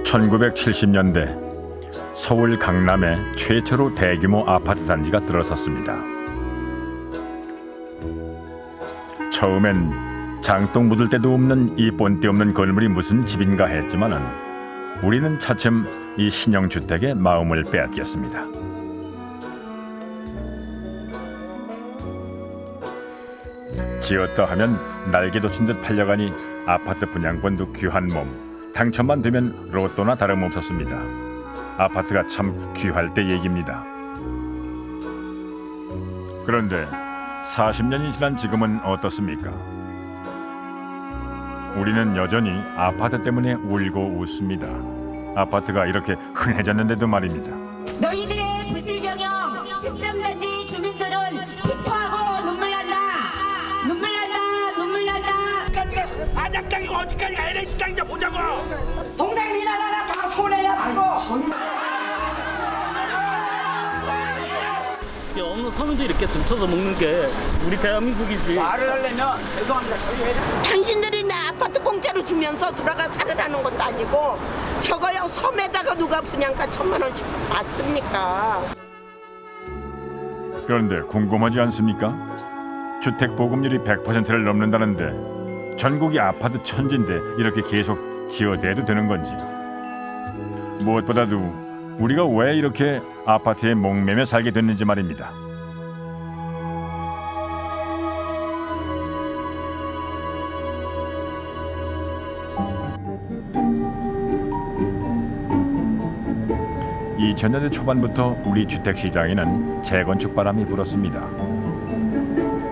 (1970년대) 서울 강남에 최초로 대규모 아파트 단지가 들어섰습니다. 처음엔 장독 묻을 데도 없는 이 본데 없는 건물이 무슨 집인가 했지만은 우리는 차츰 이 신형주택의 마음을 빼앗겼습니다. 지었다 하면 날개 돋친 듯 팔려가니 아파트 분양권도 귀한 몸, 당첨만 되면 로또나 다름없었습니다. 아파트가 참 귀할 때 얘기입니다. 그런데 40년이 지난 지금은 어떻습니까? 우리는 여전히 아파트 때문에 울고 웃습니다. 아파트가 이렇게 흔해졌는데도 말입니다. 너희들의 부실 경영 13단지 주민들은 피토하고 눈물 난다. 눈물 난다. 눈물 난다. 안양땅이고 어디까지가 LH 땅인지 보자고. 동생이나 하나 다 손해야 받고. 없는 서민들이 이렇게 등쳐서 먹는 게 우리 대한민국이지. 말을 하려면 죄송합니다. 당신들이 내 아파트 공짜로 주면서 들어가 살으라는 것도 아니고 저거요 섬에다가 누가 분양가 1,000만 원씩 받습니까? 그런데 궁금하지 않습니까? 주택 보급률이 100%를 넘는다는데 전국이 아파트 천지인데 이렇게 계속 지어대도 되는 건지, 무엇보다도 우리가 왜 이렇게 아파트에 목매며 살게 됐는지 말입니다. (2000년대) 초반부터 우리 주택시장에는 재건축 바람이 불었습니다.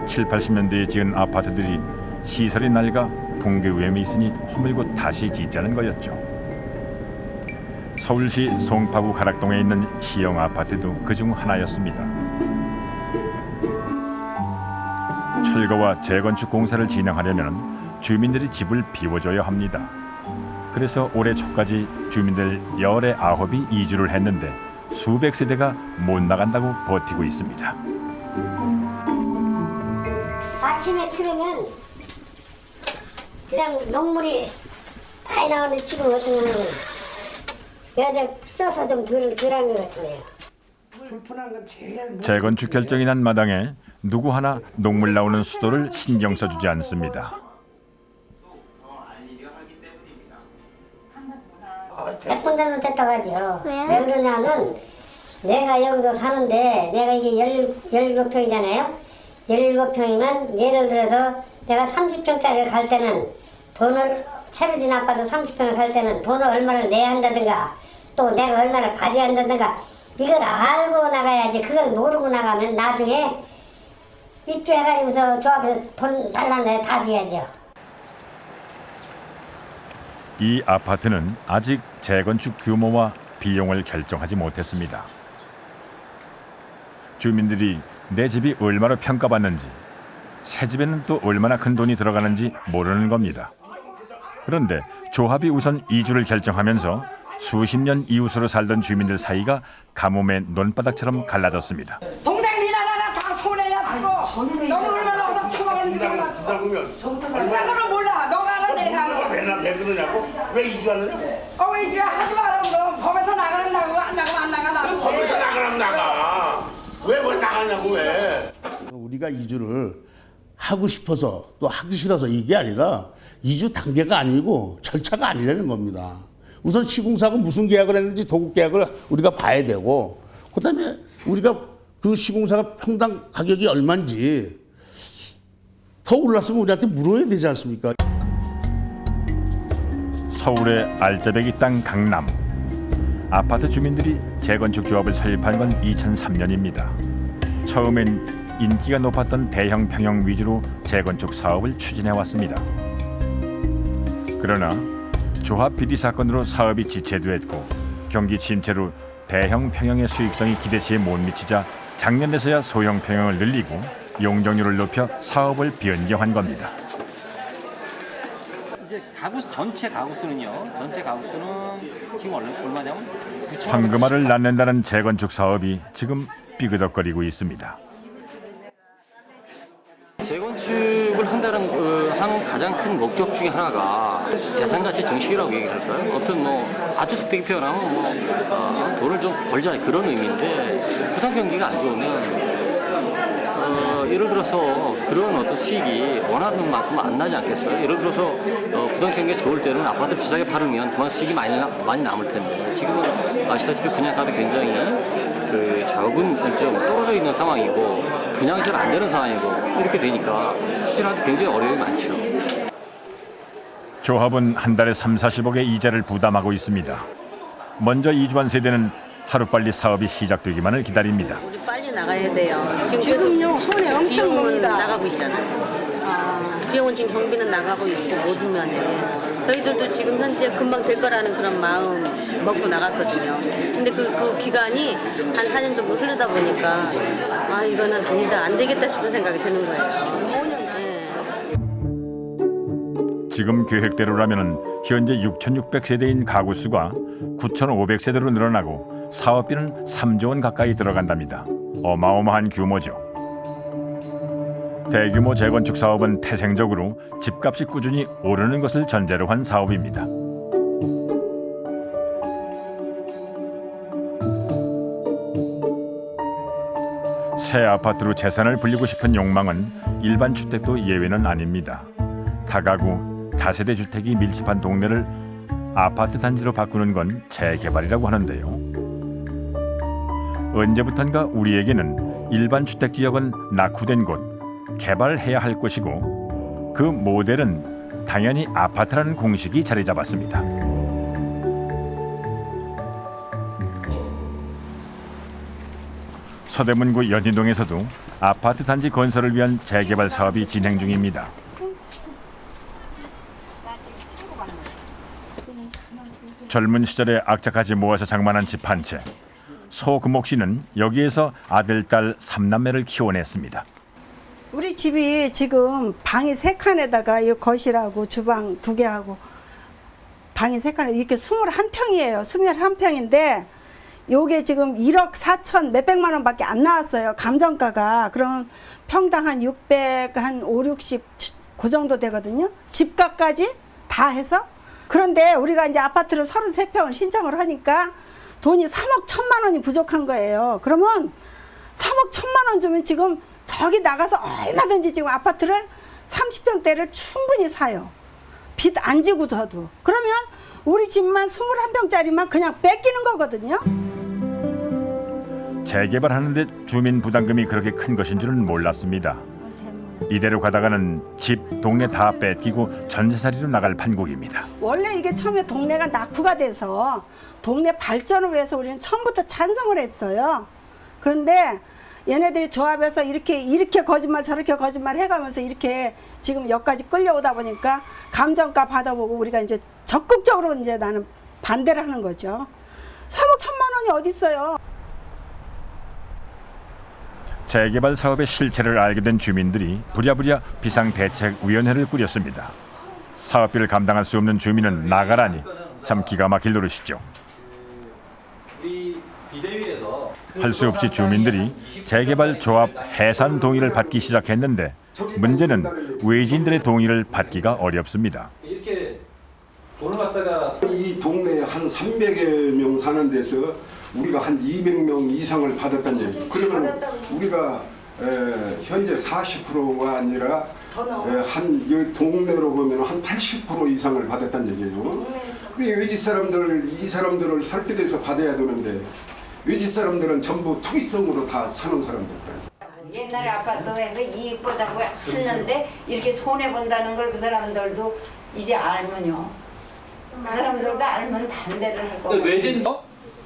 7, 80년대에 지은 아파트들이 시설이 낡아 붕괴 위험이 있으니 허물고 다시 짓자는 거였죠. 서울시 송파구 가락동에 있는 시형 아파트도 그중 하나였습니다. 철거와 재건축 공사를 진행하려면 주민들이 집을 비워줘야 합니다. 그래서 올해 초까지 주민들 19이 이주를 했는데 수백 세대가 못 나간다고 버티고 있습니다. 아침에 틀으면 그냥 녹물이 많이 나오는데 지금 어떤 거는 여자 써서 좀 덜한 것 같네요. 재건축 결정이 난 마당에 누구 하나 녹물 나오는 수도를 신경 써주지 않습니다. 100번 잘못했다고 하죠. 왜 그러냐면 내가 여기서 사는데 내가 이게 17평이잖아요. 17평이면 예를 들어서 내가 30평짜리를 갈 때는 돈을 새로 진 아파트 30평을 갈 때는 돈을 얼마를 내야 한다든가 또 내가 얼마를 받아야 한다든가 이걸 알고 나가야지. 그걸 모르고 나가면 나중에 입주해가지고서 조합에서 돈 달라는 다 줘야죠. 이 아파트는 아직 재건축 규모와 비용을 결정하지 못했습니다. 주민들이 내 집이 얼마나 평가받는지, 새 집에는 또 얼마나 큰 돈이 들어가는지 모르는 겁니다. 그런데 조합이 우선 이주를 결정하면서 수십 년 이웃으로 살던 주민들 사이가 가뭄의 논바닥처럼 갈라졌습니다. 동생이나 하나 다 손해야 받고. 너는 얼마나 얻어 처먹었는지 몰라. 그거는 몰라. 너가 알아 내가 알아. 왜 그러냐고? 왜 이주하느냐고? 왜 이제 하지 마라. 너 법에서 나가는 나고 안 나가면 안 나가나. 법에서 나가라면 나가. 왜 나가냐고 왜? 우리가 이주를 하고 싶어서 또 하기 싫어서 이게 아니라 이주 단계가 아니고 절차가 아니라는 겁니다. 우선 시공사하고 무슨 계약을 했는지 도급 계약을 우리가 봐야 되고, 그다음에 우리가 그 시공사가 평당 가격이 얼마인지 더 올랐으면 우리한테 물어야 되지 않습니까? 서울의 알짜배기 땅 강남. 아파트 주민들이 재건축 조합을 설립한 건 2003년입니다. 처음엔 인기가 높았던 대형 평형 위주로 재건축 사업을 추진해왔습니다. 그러나 조합 비리 사건으로 사업이 지체됐고 경기 침체로 대형 평형의 수익성이 기대치에 못 미치자 작년에서야 소형 평형을 늘리고 용적률을 높여 사업을 변경한 겁니다. 이제 전체 가구 수는요. 전체 가구 수는 지금 얼마냐면 황금알을 낳는다는 재건축 사업이 지금 삐그덕거리고 있습니다. 재건축을 한다는 사는 가장 큰 목적 중에 하나가 재산가치 정식이라고 얘기할까요? 어떤 뭐 아주 속되게 표현하면 뭐 돈을 좀 벌자 그런 의미인데 부당 경기가 안 좋으면 예를 들어서 그런 어떤 수익이 원하는 만큼 안 나지 않겠어요? 예를 들어서 부당 경기가 좋을 때는 아파트 비싸게 팔으면 그만 수익이 많이 남을 텐데 지금은 아시다시피 분양가도 굉장히 그 적은 좀 떨어져 있는 상황이고 분양이 잘 안 되는 상황이고 이렇게 되니까 추진하는데 굉장히 어려움이 많죠. 조합은 한 달에 30-40억의 이자를 부담하고 있습니다. 먼저 이주한 세대는 하루빨리 사업이 시작되기만을 기다립니다. 우리 빨리 나가야 돼요. 지금요 손에 엄청 비용은 멉니다. 나가고 있잖아요. 비용은 지금 경비는 나가고 있고 모든 면에 저희들도 지금 현재 금방 될 거라는 그런 마음 먹고 나갔거든요. 근데 그 기간이 한 4년 정도 흐르다 보니까 아 이거는 아니다 안 되겠다 싶은 생각이 드는 거예요. 5년. 지금 계획대로라면 현재 6,600세대인 가구 수가 9,500세대로 늘어나고 사업비는 3조 원 가까이 들어간답니다. 어마어마한 규모죠. 대규모 재건축 사업은 태생적으로 집값이 꾸준히 오르는 것을 전제로 한 사업입니다. 새 아파트로 재산을 불리고 싶은 욕망은 일반 주택도 예외는 아닙니다. 다가구, 다세대 주택이 밀집한 동네를 아파트 단지로 바꾸는 건 재개발이라고 하는데요. 언제부턴가 우리에게는 일반 주택 지역은 낙후된 곳, 개발해야 할 곳이고 그 모델은 당연히 아파트라는 공식이 자리 잡았습니다. 서대문구 연희동에서도 아파트 단지 건설을 위한 재개발 사업이 진행 중입니다. 젊은 시절에 악착같이 모아서 장만한 집 한 채. 소금옥 씨는 여기에서 아들, 딸 3남매를 키워냈습니다. 우리 집이 지금 방이 3칸에다가 이 거실하고 주방 2개하고 방이 3칸에 이렇게 21평이에요. 21평인데 요게 지금 1억 4천 몇백만 원밖에 안 나왔어요. 감정가가. 그럼 평당 한 600, 한 5, 60 그 정도 되거든요. 집값까지 다 해서. 그런데 우리가 이제 아파트를 33평을 신청을 하니까 돈이 3억 1천만 원이 부족한 거예요. 그러면 3억 1천만 원 주면 지금 저기 나가서 얼마든지 지금 아파트를 30평대를 충분히 사요. 빚 안 지고 저도. 그러면 우리 집만 21평짜리만 그냥 뺏기는 거거든요. 재개발하는데 주민 부담금이 그렇게 큰 것인 줄은 몰랐습니다. 이대로 가다가는 집, 동네 다 뺏기고 전세살이로 나갈 판국입니다. 원래 이게 처음에 동네가 낙후가 돼서 동네 발전을 위해서 우리는 처음부터 찬성을 했어요. 그런데 얘네들이 조합해서 이렇게 거짓말 저렇게 거짓말 해가면서 이렇게 지금 여기까지 끌려오다 보니까 감정가 받아보고 우리가 이제 적극적으로 이제 나는 반대를 하는 거죠. 3억 1천만 원이 어디 있어요? 재개발 사업의 실체를 알게 된 주민들이 부랴부랴 비상대책위원회를 꾸렸습니다. 사업비를 감당할 수 없는 주민은 나가라니 참 기가 막힐 노릇이죠. 할 수 없이 주민들이 재개발 조합 해산 동의를 받기 시작했는데 문제는 외지인들의 동의를 받기가 어렵습니다. 이렇게 돈을 갖다가 이 동네에 한 300여 명 사는 데서 우리가 한 200명 이상을 받았다는 얘기예요. 그러면 우리가 현재 40%가 아니라 한 이 동네로 보면 한 80% 이상을 받았다는 얘기예요. 그게 외지 사람들 이 사람들을 설득해서 받아야 되는데 외지 사람들은 전부 투기성으로 다 사는 사람들이에요. 옛날에 아파트에서 이익 보자고 했는데 이렇게 손해 본다는 걸 그 사람들도 이제 알면요. 그 사람들도 알면 반대를 할 거고. 외진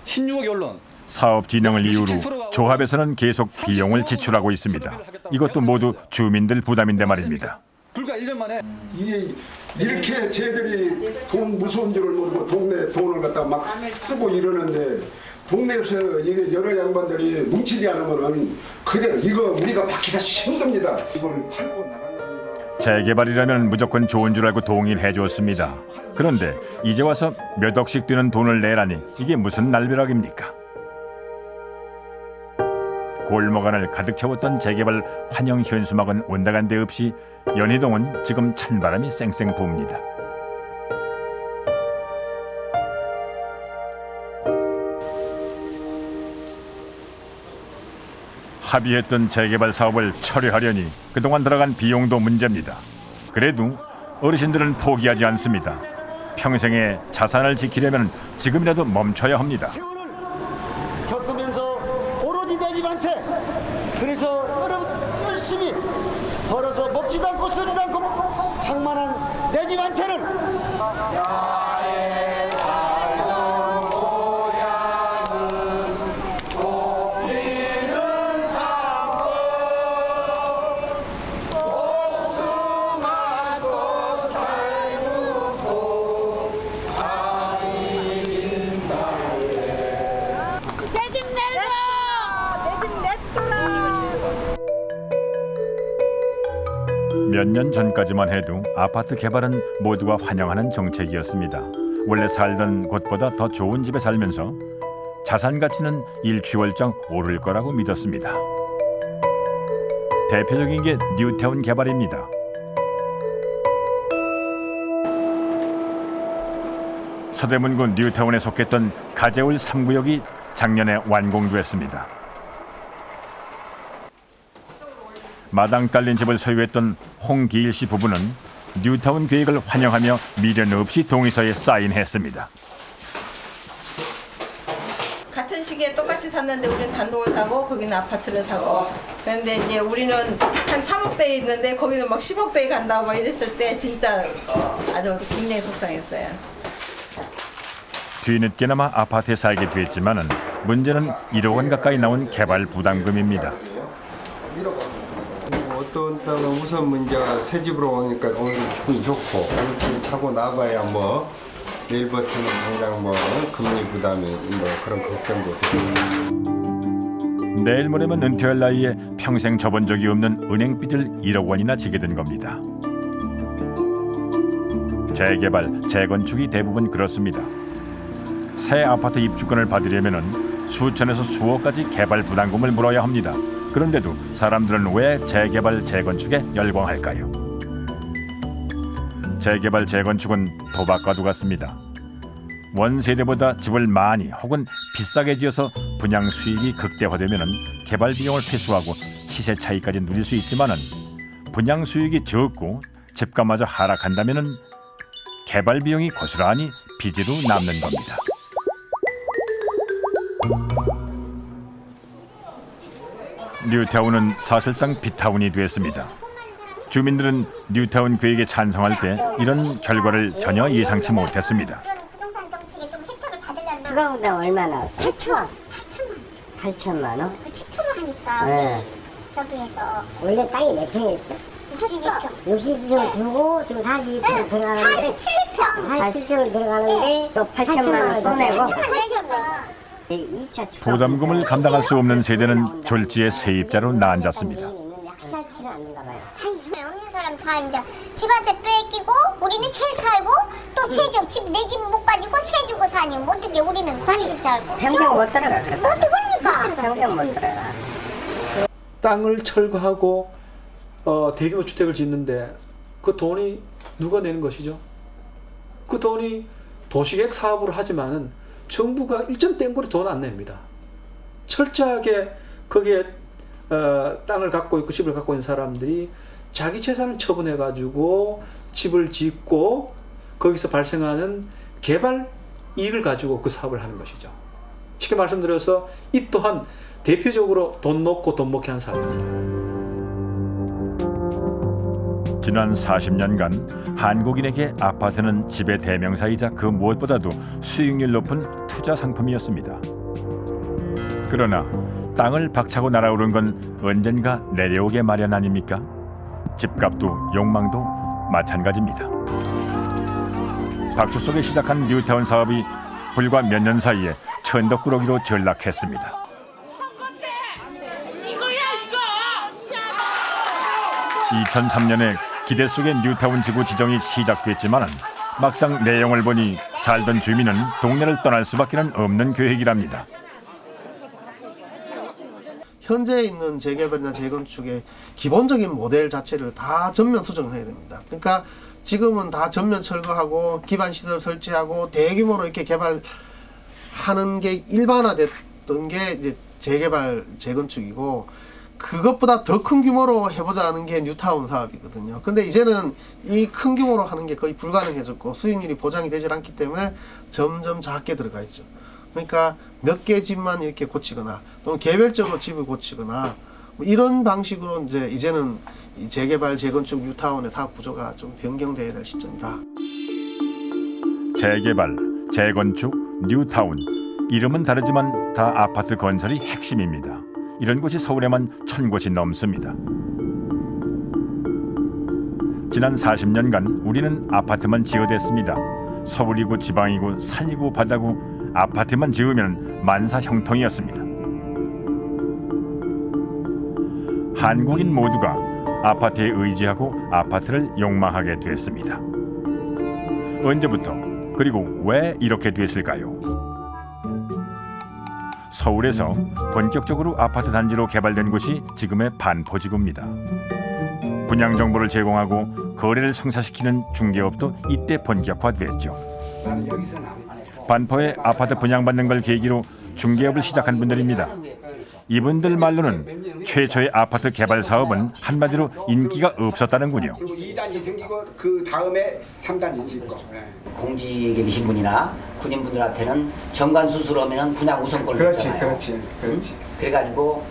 16억 언론. 사업 진행을 이유로 조합에서는 계속 비용을 지출하고 있습니다. 이것도 모두 주민들 부담인데 말입니다. 불과 1년 만에 이게 이렇게 쟤들이 돈 무서운 줄을 모르고 동네 돈을 갖다 막 쓰고 이러는데 동네에서 이게 여러 양반들이 뭉치지 않으면은 그대로 이거 우리가 받기가 힘듭니다. 이걸 팔고 나간답니다. 재개발이라면 무조건 좋은 줄 알고 동의를 해주었습니다. 그런데 이제 와서 몇 억씩 드는 돈을 내라니 이게 무슨 날벼락입니까? 골목 안을 가득 채웠던 재개발 환영 현수막은 온다간 데 없이 연희동은 지금 찬바람이 쌩쌩 붑니다. 합의했던 재개발 사업을 처리하려니 그동안 들어간 비용도 문제입니다. 그래도 어르신들은 포기하지 않습니다. 평생의 자산을 지키려면 지금이라도 멈춰야 합니다. 겪으면서 오로지 내 집한테 그래서 열심히 벌어서 먹지도 않고 쓰지도 않고 장만한 내 집한테를 몇 년 전까지만 해도 아파트 개발은 모두가 환영하는 정책이었습니다. 원래 살던 곳보다 더 좋은 집에 살면서 자산 가치는 일취월장 오를 거라고 믿었습니다. 대표적인 게 뉴타운 개발입니다. 서대문구 뉴타운에 속했던 가재울 3구역이 작년에 완공됐습니다. 마당 딸린 집을 소유했던 홍기일 씨 부부는 뉴타운 계획을 환영하며 미련 없이 동의서에 사인했습니다. 같은 시기에 똑같이 샀는데 우리는 단독을 사고 거기는 아파트를 사고 그런데 이제 우리는 한 3억대에 있는데 거기는 막 10억대에 간다고 막 이랬을 때 진짜 아주 굉장히 속상했어요. 뒤늦게나마 아파트에 살게 됐지만은 문제는 1억 원 가까이 나온 개발 부담금입니다. 어떤 땅은 우선 문제가 새 집으로 오니까 오늘 기분이 좋고 오늘 집에 차고 나봐야 뭐 내일부터는 당장 뭐 금리 부담이 뭐 그런 걱정도 되고 내일 모레면 은퇴할 나이에 평생 접은 적이 없는 은행빚을 1억 원이나 지게 된 겁니다. 재개발, 재건축이 대부분 그렇습니다. 새 아파트 입주권을 받으려면 수천에서 수억까지 개발 부담금을 물어야 합니다. 그런데도 사람들은 왜 재개발, 재건축에 열광할까요? 재개발, 재건축은 도박과도 같습니다. 원세대보다 집을 많이 혹은 비싸게 지어서 분양 수익이 극대화되면 개발 비용을 회수하고 시세 차이까지 누릴 수 있지만 분양 수익이 적고 집값마저 하락한다면 개발 비용이 고스란히 빚으로 남는 겁니다. 뉴타운은 사실상 빚타운이 됐습니다. 주민들은 뉴타운 계획에 찬성할 때 이런 결과를 전혀 예상치 못했습니다. 추가보다 얼마 나왔어? 8,000원. 8천만 원? 10% 하니까 네. 저기에서 원래 땅이 몇 평이었죠? 62평. 60평 주고 지금 40평 들어가는데 47평. 40평을 들어가는데 또 8천만 원 또 내고 2차 추가 부담금을 감당할 수 없는 세대는 졸지에 세입자로 나앉았습니다. 확실치는 않는가 봐요. 아니, 없는 사람 다 이제 집한테 뺏기고 우리는 새 살고 또 새 집 내 집 못 가지고 새 주고 사니 어떻게 우리는 다른 집 살고 평생 못 들어가. 그러니까 평생 못 들어가. 땅을 철거하고 대규모 주택을 짓는데 그 돈이 누가 내는 것이죠? 그 돈이 도시계획 사업으로 하지만은 정부가 일정 땡골이 돈 안 냅니다. 철저하게 거기에 땅을 갖고 있고 집을 갖고 있는 사람들이 자기 재산을 처분해 가지고 집을 짓고 거기서 발생하는 개발 이익을 가지고 그 사업을 하는 것이죠. 쉽게 말씀드려서 이 또한 대표적으로 돈 넣고 돈 먹게 한 사업입니다. 지난 40년간 한국인에게 아파트는 집의 대명사이자 그 무엇보다도 수익률 높은 투자 상품이었습니다. 그러나 땅을 박차고 날아오른 건 언젠가 내려오게 마련 아닙니까? 집값도 욕망도 마찬가지입니다. 박수 속에 시작한 뉴타운 사업이 불과 몇 년 사이에 천덕꾸러기로 전락했습니다. 2003년에 기대 속의 뉴타운 지구 지정이 시작됐지만 막상 내용을 보니 살던 주민은 동네를 떠날 수밖에 없는 계획이랍니다. 현재 있는 재개발이나 재건축의 기본적인 모델 자체를 다 전면 수정을 해야 됩니다. 그러니까 지금은 다 전면 철거하고 기반 시설 설치하고 대규모로 이렇게 개발하는 게 일반화됐던 게 이제 재개발 재건축이고, 그것보다 더 큰 규모로 해보자는 게 뉴타운 사업이거든요. 근데 이제는 이 큰 규모로 하는 게 거의 불가능해졌고 수익률이 보장이 되질 않기 때문에 점점 작게 들어가 있죠. 그러니까 몇 개 집만 이렇게 고치거나 또는 개별적으로 집을 고치거나 뭐 이런 방식으로 이제는 이 재개발 재건축 뉴타운의 사업 구조가 좀 변경돼야 될 시점이다. 재개발, 재건축, 뉴타운. 이름은 다르지만 다 아파트 건설이 핵심입니다. 이런 곳이 서울에만 1000곳이 넘습니다. 지난 40년간 우리는 아파트만 지어댔습니다. 서울이고 지방이고 산이고 바다고 아파트만 지으면 만사 형통이었습니다. 한국인 모두가 아파트에 의지하고 아파트를 욕망하게 됐습니다. 언제부터 그리고 왜 이렇게 됐을까요? 서울에서 본격적으로 아파트 단지로 개발된 곳이 지금의 반포지구입니다. 분양 정보를 제공하고 거래를 성사시키는 중개업도 이때 본격화됐죠. 반포에 아파트 분양받는 걸 계기로 중개업을 시작한 분들입니다. 이분들 말로는 최초의 아파트 개발 사업은 한마디로 인기가 없었다는군요. 그리고 2단지 생기고 그 다음에 3단지 짓고. 공직에 계신 분이나 군인분들한테는 정관 수술하면 분양 우선권을 줬잖아요. 그렇지. 그래가지고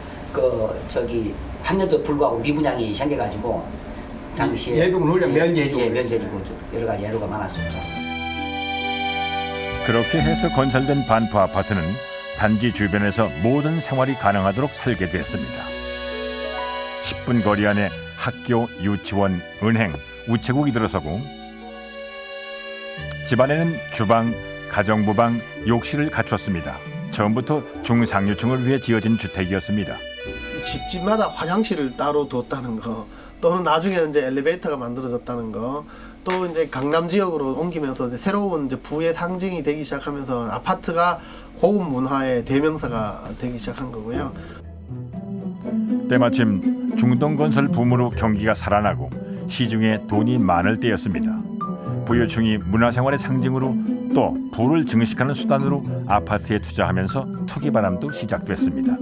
한년도 불구하고 미분양이 생겨가지고 당시에 예비군 훈련 면제해주고 면제해주고 여러 가지 예로가 많았었죠. 그렇게 해서 건설된 반포 아파트는 단지 주변에서 모든 생활이 가능하도록 설계됐습니다. 10분 거리 안에 학교, 유치원, 은행, 우체국이 들어서고 집안에는 주방, 가정부방, 욕실을 갖췄습니다. 처음부터 중상류층을 위해 지어진 주택이었습니다. 집집마다 화장실을 따로 뒀다는 거, 또는 나중에는 이제 엘리베이터가 만들어졌다는 거, 또 이제 강남 지역으로 옮기면서 이제 새로운 이제 부의 상징이 되기 시작하면서 아파트가 고급 문화의 대명사가 되기 시작한 거고요. 때마침 중동건설 붐으로 경기가 살아나고 시중에 돈이 많을 때였습니다. 부유층이 문화생활의 상징으로 또 부를 증식하는 수단으로 아파트에 투자하면서 투기바람도 시작됐습니다.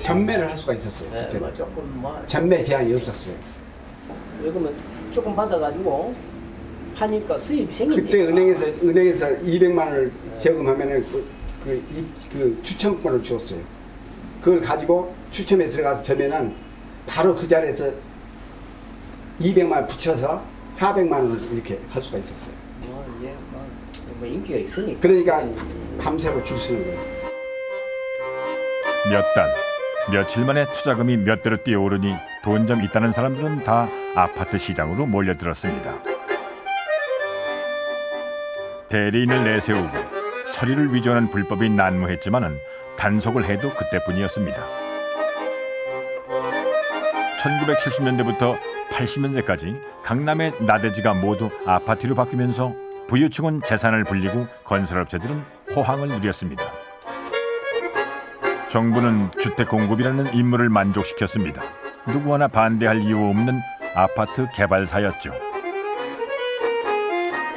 전매를 할 수가 있었어요. 그때 전매 제한이 없었어요. 그러면 조금 받아가지고 하니까 수입이 생기니까. 그때 은행에서 200만 원을 제금하면은 그 추첨권을 주었어요. 그걸 가지고 추첨에 들어가서 되면은 바로 그 자리에서 200만 원 붙여서 400만 원을 이렇게 할 수가 있었어요. 이제 뭐 인기가 있으니까. 그러니까 밤새고 줄 서는 거예요. 몇 달, 며칠 만에 투자금이 몇 배로 뛰어오르니 돈 좀 있다는 사람들은 다 아파트 시장으로 몰려들었습니다. 대리인을 내세우고 서류를 위조하는 불법이 난무했지만은 단속을 해도 그때뿐이었습니다. 1970년대부터 80년대까지 강남의 나대지가 모두 아파트로 바뀌면서 부유층은 재산을 불리고 건설업체들은 호황을 누렸습니다. 정부는 주택 공급이라는 임무를 만족시켰습니다. 누구 하나 반대할 이유 없는 아파트 개발사였죠.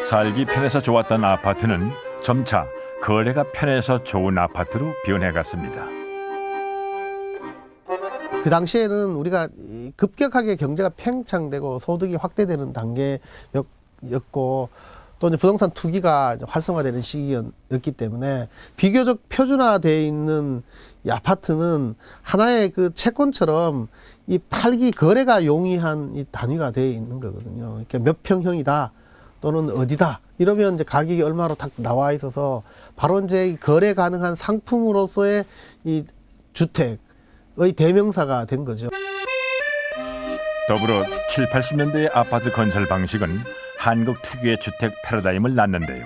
살기 편해서 좋았던 아파트는 점차 거래가 편해서 좋은 아파트로 변해갔습니다. 그 당시에는 우리가 급격하게 경제가 팽창되고 소득이 확대되는 단계였고, 또 이제 부동산 투기가 활성화되는 시기였기 때문에 비교적 표준화되어 있는 이 아파트는 하나의 그 채권처럼 이 팔기 거래가 용이한 이 단위가 되어 있는 거거든요. 그러니까 몇 평형이다 또는 어디다 이러면 이제 가격이 얼마로 딱 나와 있어서 바로 이제 거래 가능한 상품으로서의 이 주택의 대명사가 된 거죠. 더불어 7, 80년대의 아파트 건설 방식은 한국 특유의 주택 패러다임을 낳는데요.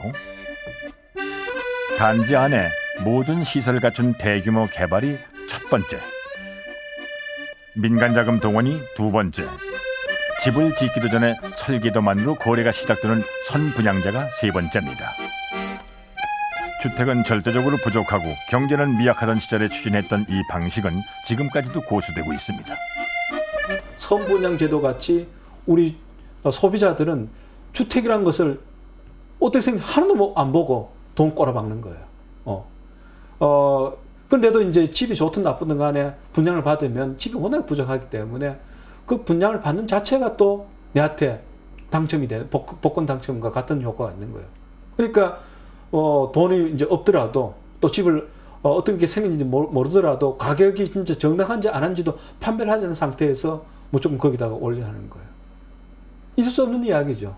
단지 안에 모든 시설을 갖춘 대규모 개발이 첫 번째, 민간 자금 동원이 두 번째, 집을 짓기도 전에 설계도만으로 거래가 시작되는 선분양제가 세 번째입니다. 주택은 절대적으로 부족하고 경제는 미약하던 시절에 추진했던 이 방식은 지금까지도 고수되고 있습니다. 선분양 제도 같이 우리 소비자들은 주택이라는 것을 어떻게 생각 하나도 안 보고 돈 꼬라박는 거예요. 근데도 이제 집이 좋든 나쁘든 간에 분양을 받으면 집이 워낙 부족하기 때문에 그 분양을 받는 자체가 또 내한테 당첨이 되는 복권 당첨과 같은 효과가 있는 거예요. 그러니까 돈이 이제 없더라도 또 집을 어떤 게 생긴지 모르더라도 가격이 진짜 정당한지 안 한지도 판별을 하지 않은 상태에서 무조건 거기다가 올려 하는 거예요. 있을 수 없는 이야기죠.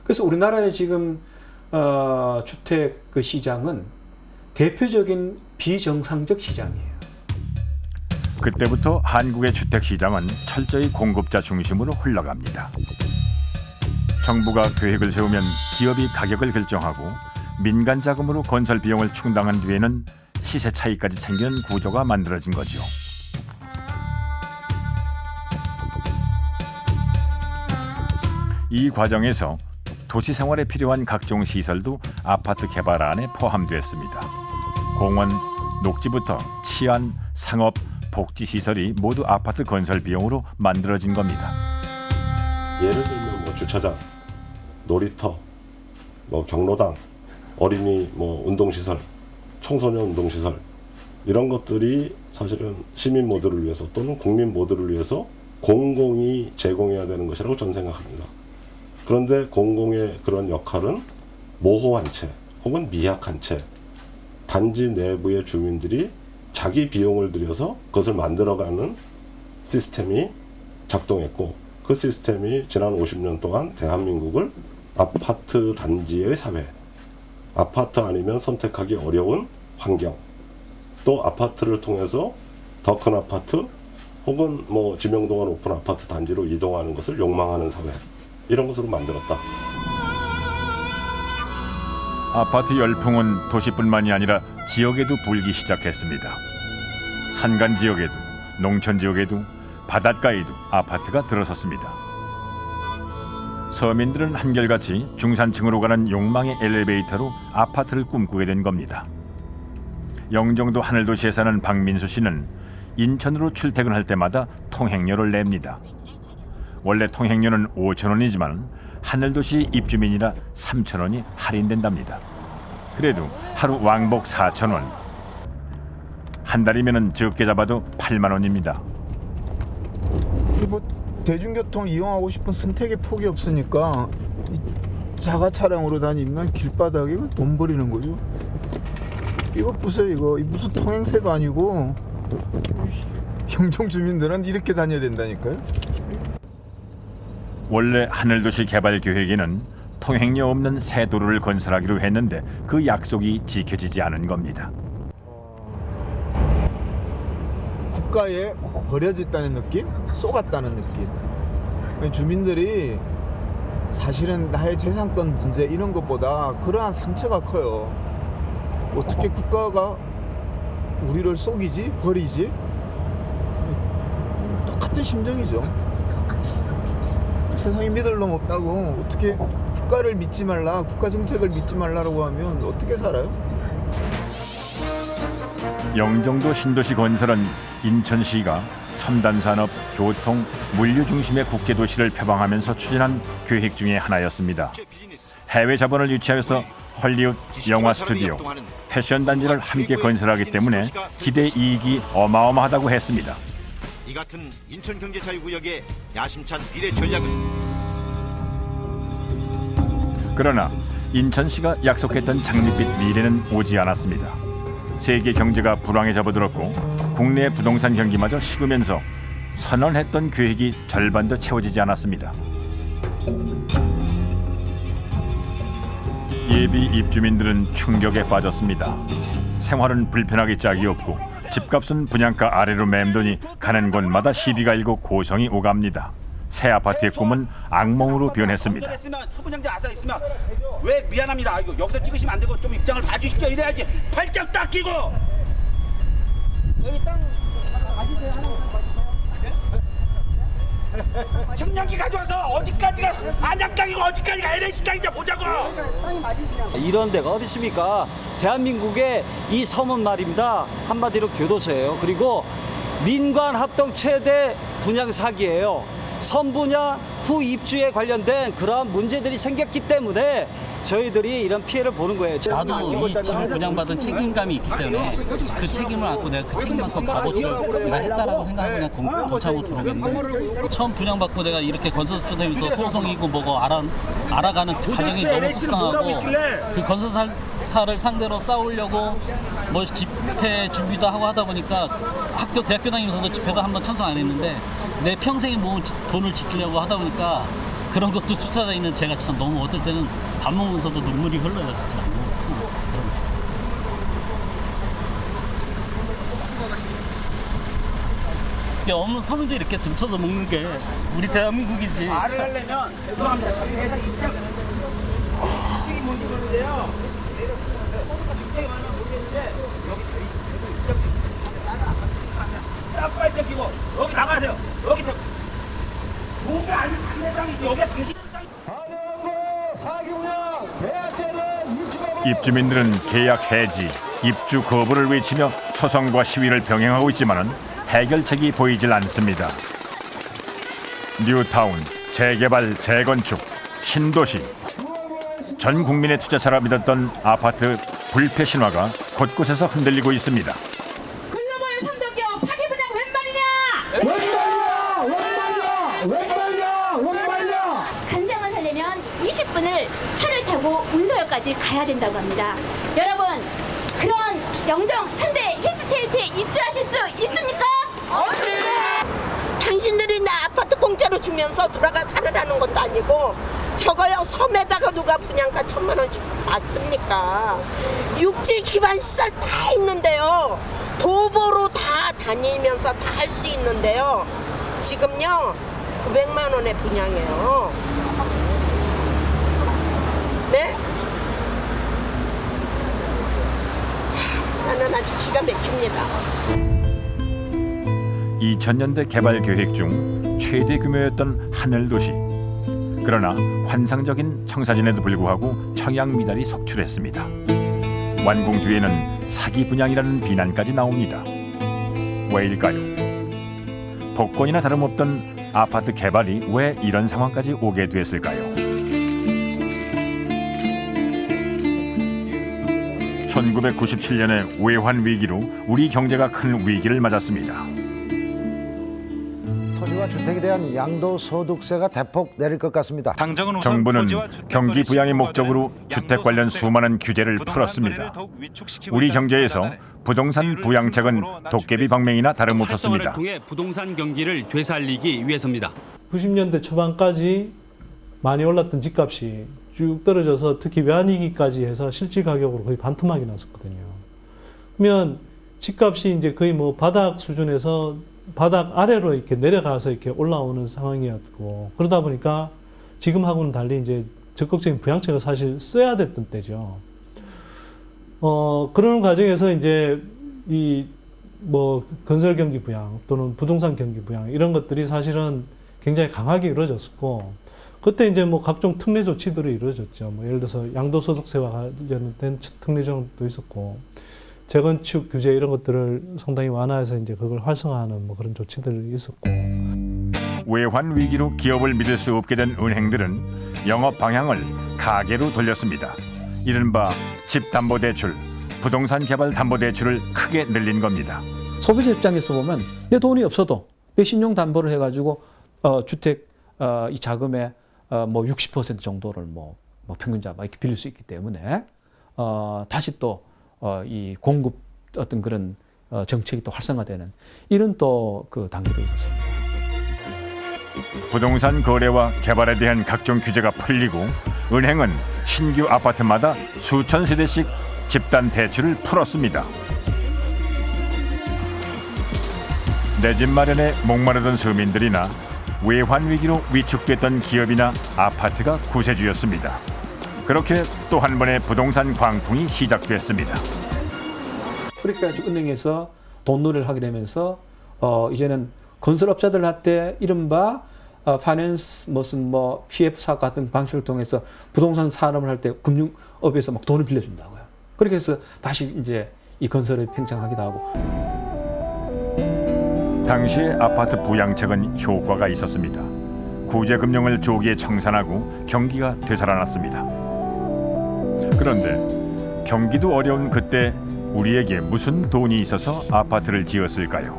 그래서 우리나라의 지금 주택 그 시장은 대표적인 비정상적 시장이에요. 그때부터 한국의 주택 시장은 철저히 공급자 중심으로 흘러갑니다. 정부가 계획을 세우면 기업이 가격을 결정하고 민간 자금으로 건설 비용을 충당한 뒤에는 시세 차익까지 챙기는 구조가 만들어진 거죠. 이 과정에서 도시 생활에 필요한 각종 시설도 아파트 개발안에 포함됐습니다. 공원, 녹지부터 치안, 상업, 복지시설이 모두 아파트 건설 비용으로 만들어진 겁니다. 예를 들면 뭐 주차장, 놀이터, 뭐 경로당, 어린이 뭐 운동시설, 청소년 운동시설 이런 것들이 사실은 시민 모두를 위해서 또는 국민 모두를 위해서 공공이 제공해야 되는 것이라고 저는 생각합니다. 그런데 공공의 그런 역할은 모호한 채 혹은 미약한 채 단지 내부의 주민들이 자기 비용을 들여서 그것을 만들어가는 시스템이 작동했고 그 시스템이 지난 50년 동안 대한민국을 아파트 단지의 사회, 아파트 아니면 선택하기 어려운 환경, 또 아파트를 통해서 더 큰 아파트 혹은 뭐 지명도가 높은 아파트 단지로 이동하는 것을 욕망하는 사회, 이런 것으로 만들었다. 아파트 열풍은 도시뿐만이 아니라 지역에도 불기 시작했습니다. 산간 지역에도, 농촌 지역에도, 바닷가에도 아파트가 들어섰습니다. 서민들은 한결같이 중산층으로 가는 욕망의 엘리베이터로 아파트를 꿈꾸게 된 겁니다. 영종도 하늘도시에 사는 박민수 씨는 인천으로 출퇴근할 때마다 통행료를 냅니다. 원래 통행료는 5,000원이지만 하늘도시 입주민이라 3,000원이 할인된답니다. 그래도 하루 왕복 4,000원. 한 달이면 적게 잡아도 8만 원입니다. 뭐 대중교통 이용하고 싶은 선택의 폭이 없으니까 자가 차량으로 다니면 길바닥에 돈 버리는 거죠. 이거 보세요. 이거 무슨 통행세도 아니고 영종 주민들은 이렇게 다녀야 된다니까요. 원래 하늘도시 개발 계획에는 통행료 없는 새 도로를 건설하기로 했는데 그 약속이 지켜지지 않은 겁니다. 국가에 버려졌다는 느낌? 쏘갔다는 느낌. 주민들이 사실은 나의 재산권 문제 이런 것보다 그러한 상처가 커요. 어떻게 국가가 우리를 속이지? 버리지? 똑같은 심정이죠. 세상에 믿을 놈 없다고 어떻게 국가를 믿지 말라, 국가 정책을 믿지 말라라고 하면 어떻게 살아요? 영종도 신도시 건설은 인천시가 첨단산업, 교통, 물류 중심의 국제도시를 표방하면서 추진한 계획 중의 하나였습니다. 해외 자본을 유치하여서 헐리우드, 영화 스튜디오, 패션 단지를 함께 건설하기 때문에 기대 이익이 어마어마하다고 했습니다. 이 같은 인천경제자유구역의 야심찬 미래 전략은 그러나 인천시가 약속했던 장밋빛 미래는 오지 않았습니다. 세계 경제가 불황에 접어들었고 국내 부동산 경기마저 식으면서 선언했던 계획이 절반도 채워지지 않았습니다. 예비 입주민들은 충격에 빠졌습니다. 생활은 불편하기 짝이 없고 집값은 분양가 아래로 맴도니 가는 곳마다 시비가 일고 고성이 오갑니다. 새 아파트의 꿈은 악몽으로 변했습니다. 소분양자 아사 있으면 왜 미안합니다. 이거 여기서 찍으시면 안 되고 좀 입장을 봐주십시오. 이래야지. 발짝 딱 끼고. 여기 땅 가지세요. 측량기 가져와서 어디까지가 안양 땅이고 어디까지가 LH 땅인지 보자고. 이런 데가 어디 있습니까? 대한민국의 이 섬은 말입니다. 한마디로 교도소예요. 그리고 민관 합동 최대 분양 사기예요. 섬 분야 후 입주에 관련된 그러한 문제들이 생겼기 때문에 저희들이 이런 피해를 보는 거예요. 나도 이 집을 분양받은 책임감이 있기 때문에 그 책임을 안고 내가 그 책임만큼 값어치를 내가 했다라고 생각하고 그냥 동참으로 들어오겠는데 처음 분양받고 내가 이렇게 건설사에서 소송이고 뭐고 알아가는 과정이 너무 속상하고 그 건설사를 상대로 싸우려고 뭐 집회 준비도 하고 하다 보니까 대학교 다니면서도 집회도 한번 참석 안 했는데 내 평생에 모은 돈을 지키려고 하다 보니까 그런 것도 쫓아져 있는 제가 참 너무 어떨 때는 밥 먹으면서도 눈물이 흘러요, 진짜. 너무 속상해요. 이게 없는 서민들이 이렇게 등쳐서 먹는 게 우리 대한민국이지. 말을 하려면 죄송합니다. 저희 회사 입장이 뭔지 모르는데요. 입장이 많아 모르겠는데 여기 빨리 끼고 여기 나가세요. 여기 뭐가 아닌 상대방이지. 여기 당신 입주민들은 계약 해지, 입주 거부를 외치며 소송과 시위를 병행하고 있지만은 해결책이 보이질 않습니다. 뉴타운, 재개발, 재건축, 신도시. 전 국민의 투자처라 믿었던 아파트 불패 신화가 곳곳에서 흔들리고 있습니다. 글로벌 선도기업 사기 분양 웬말이야! 간장을 사려면 20분을 차를 타고 운서역까지 가야 된다고 합니다. 여러분, 그런 영정 현대 힐스테이트에 입주하실 수 있습니까? 당신들이 나 아파트 공짜로 주면서 들어가 살으라는 것도 아니고 저거요 섬에다가 누가 분양가 1,000만 원씩 받습니까? 육지 기반 시설 다 있는데요. 도보로 다 다니면서 다 할 수 있는데요. 지금요 900만 원의 분양이에요. 네? 나는 아주 기가 막힙니다. 2000년대 개발 계획 중 최대 규모였던 하늘도시. 그러나 환상적인 청사진에도 불구하고 청약 미달이 속출했습니다. 완공 뒤에는 사기 분양이라는 비난까지 나옵니다. 왜일까요? 복권이나 다름없던 아파트 개발이 왜 이런 상황까지 오게 됐을까요? 1997년의 외환 위기로 우리 경제가 큰 위기를 맞았습니다. 토지와 주택에 대한 양도소득세가 대폭 내릴 것 같습니다. 정부는 경기 부양의 목적으로 주택 관련 수많은 규제를 풀었습니다. 우리 경제에서 부동산 부양책은 도깨비 방맹이나 다름없었습니다. 통해 부동산 경기를 되살리기 위해서입니다. 90년대 초반까지 많이 올랐던 집값이 쭉 떨어져서 특히 외환위기까지 해서 실질 가격으로 거의 반토막이 났었거든요. 그러면 집값이 이제 거의 뭐 바닥 수준에서 바닥 아래로 이렇게 내려가서 이렇게 올라오는 상황이었고, 그러다 보니까 지금하고는 달리 이제 적극적인 부양책을 사실 써야 됐던 때죠. 그런 과정에서 이제 이 뭐 건설 경기 부양 또는 부동산 경기 부양 이런 것들이 사실은 굉장히 강하게 이루어졌었고, 그때 이제 뭐 각종 특례 조치들이 이루어졌죠. 뭐 예를 들어서 양도소득세와 관련된 특례 조항도 있었고, 재건축 규제 이런 것들을 상당히 완화해서 이제 그걸 활성화하는 뭐 그런 조치들이 있었고. 외환 위기로 기업을 믿을 수 없게 된 은행들은 영업 방향을 가계로 돌렸습니다. 이른바 집담보대출, 부동산 개발 담보대출을 크게 늘린 겁니다. 소비자 입장에서 보면 내 돈이 없어도 내 신용 담보를 해가지고 주택 이 자금의 뭐 60% 정도를 뭐 평균자 이렇게 빌릴 수 있기 때문에 다시 또 이 공급 어떤 그런 정책이 또 활성화되는 이런 또 그 단계도 있었습니다. 부동산 거래와 개발에 대한 각종 규제가 풀리고 은행은 신규 아파트마다 수천 세대씩 집단 대출을 풀었습니다. 내 집 마련에 목마르던 서민들이나 외환 위기로 위축됐던 기업이나 아파트가 구세주였습니다. 그렇게 또 한 번의 부동산 광풍이 시작됐습니다. 그러니까 은행에서 돈놀이를 하게 되면서 이제는 건설업자들한테 이른바 파이낸스 무슨 뭐 PF 사업 같은 방식을 통해서 부동산 산업을 할 때 금융업에서 막 돈을 빌려준다고요. 그렇게 해서 다시 이제 이 건설을 팽창하기도 하고. 당시의 아파트 부양책은 효과가 있었습니다. 구제금융을 조기에 청산하고 경기가 되살아났습니다. 그런데 경기도 어려운 그때 우리에게 무슨 돈이 있어서 아파트를 지었을까요?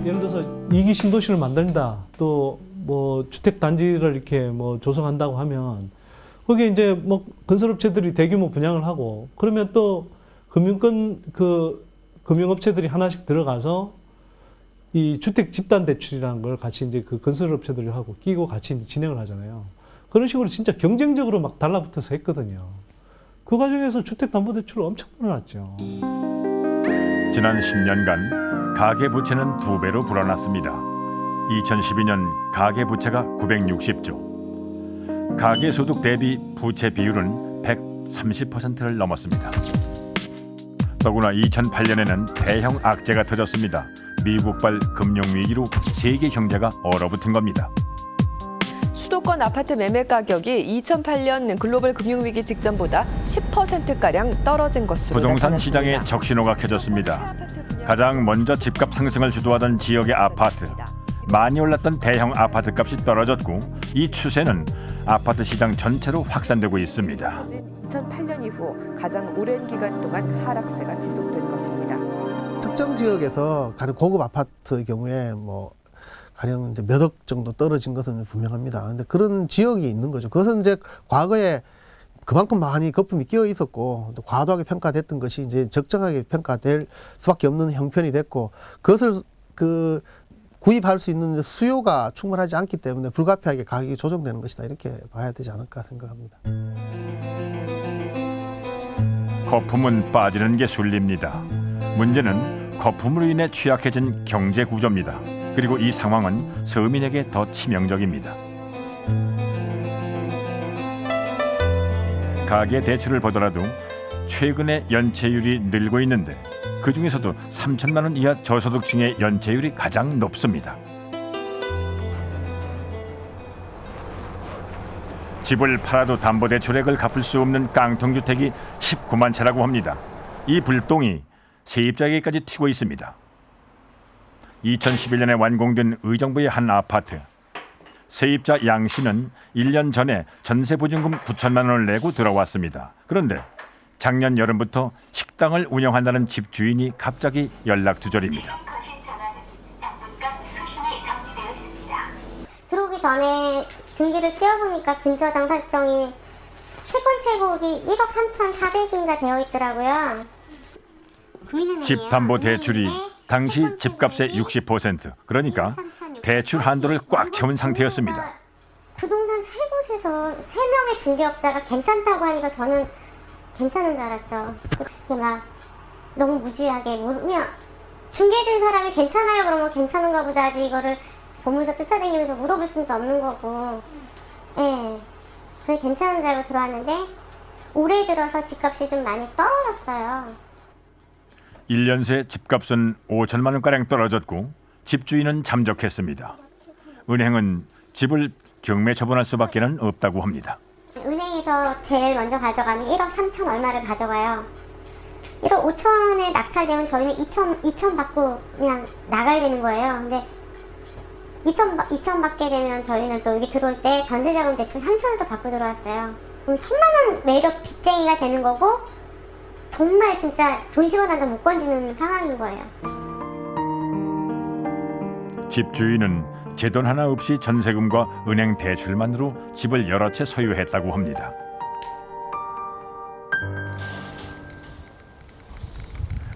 예를 들어서 이기 신도시를 만든다, 또 뭐 주택 단지를 이렇게 뭐 조성한다고 하면 거기에 이제 뭐 건설업체들이 대규모 분양을 하고 그러면 또 금융업체들이 하나씩 들어가서 이 주택 집단 대출이라는 걸 같이 이제 그 건설업체들이 하고 끼고 같이 이제 진행을 하잖아요. 그런 식으로 진짜 경쟁적으로 막 달라붙어서 했거든요. 그 과정에서 주택담보대출을 엄청 늘어났죠. 지난 10년간 가계부채는 2배로 불어났습니다. 2012년 가계부채가 960조, 가계소득 대비 부채 비율은 130%를 넘었습니다. 더구나 2008년에는 대형 악재가 터졌습니다. 미국발 금융위기로 세계 경제가 얼어붙은 겁니다. 수도권 아파트 매매 가격이 2008년 글로벌 금융위기 직전보다 10%가량 떨어진 것으로 부동산 나타났습니다. 시장에 적신호가 켜졌습니다. 가장 먼저 집값 상승을 주도하던 지역의 아파트, 많이 올랐던 대형 아파트 값이 떨어졌고 이 추세는 아파트 시장 전체로 확산되고 있습니다. 2008년 이후 가장 오랜 기간 동안 하락세가 지속된 것입니다. 특정 지역에서 가령 고급 아파트의 경우에 뭐 가령 이제 몇 억 정도 떨어진 것은 분명합니다. 근데 그런 지역이 있는 거죠. 그것은 이제 과거에 그만큼 많이 거품이 끼어 있었고 또 과도하게 평가됐던 것이 이제 적정하게 평가될 수밖에 없는 형편이 됐고 그것을 구입할 수 있는 수요가 충분하지 않기 때문에 불가피하게 가격이 조정되는 것이다. 이렇게 봐야 되지 않을까 생각합니다. 거품은 빠지는 게 순리입니다. 문제는 거품으로 인해 취약해진 경제 구조입니다. 그리고 이 상황은 서민에게 더 치명적입니다. 가계 대출을 보더라도 최근에 연체율이 늘고 있는데 그중에서도 3천만 원 이하 저소득층의 연체율이 가장 높습니다. 집을 팔아도 담보대출액을 갚을 수 없는 깡통주택이 19만 채라고 합니다. 이 불똥이 세입자에게까지 튀고 있습니다. 2011년에 완공된 의정부의 한 아파트. 세입자 양 씨는 1년 전에 전세보증금 9천만 원을 내고 들어왔습니다. 그런데 작년 여름부터 식당을 운영한다는 집주인이 갑자기 연락두절입니다. 들어오기 전에 등기를 떼어보니까 근저당 설정이 채권 채곡이 1억 3,400인가 되어 있더라고요. 집담보대출이 당시 집값의 60%, 그러니까 대출 한도를 꽉 채운 상태였습니다. 부동산 세 곳에서 3명의 중개업자가 괜찮다고 하니까 저는 괜찮은 줄 알았죠. 그게 막 너무 무지하게 물으면 중개해준 사람이 괜찮아요 그러면 괜찮은가 보다 하지 이거를 보면서 쫓아다니면서 물어볼 수도 없는 거고 그게 괜찮은 줄 알고 들어왔는데 올해 들어서 집값이 좀 많이 떨어졌어요. 1년 새 집값은 5천만 원가량 떨어졌고 집주인은 잠적했습니다. 은행은 집을 경매 처분할 수밖에는 없다고 합니다. 은행에서 제일 먼저 가져가는 1억 3천 얼마를 가져가요. 1억 5천에 낙찰되면 저희는 2천 받고 그냥 나가야 되는 거예요. 근데 2천 받게 되면 저희는 또 여기 들어올 때 전세자금 대출 3천을 또 받고 들어왔어요. 그럼 1,000만 원 매력 빚쟁이가 되는 거고 정말 진짜 돈 10원 한 장 못 건지는 상황인 거예요. 집주인은 제 돈 하나 없이 전세금과 은행 대출만으로 집을 여러 채 소유했다고 합니다.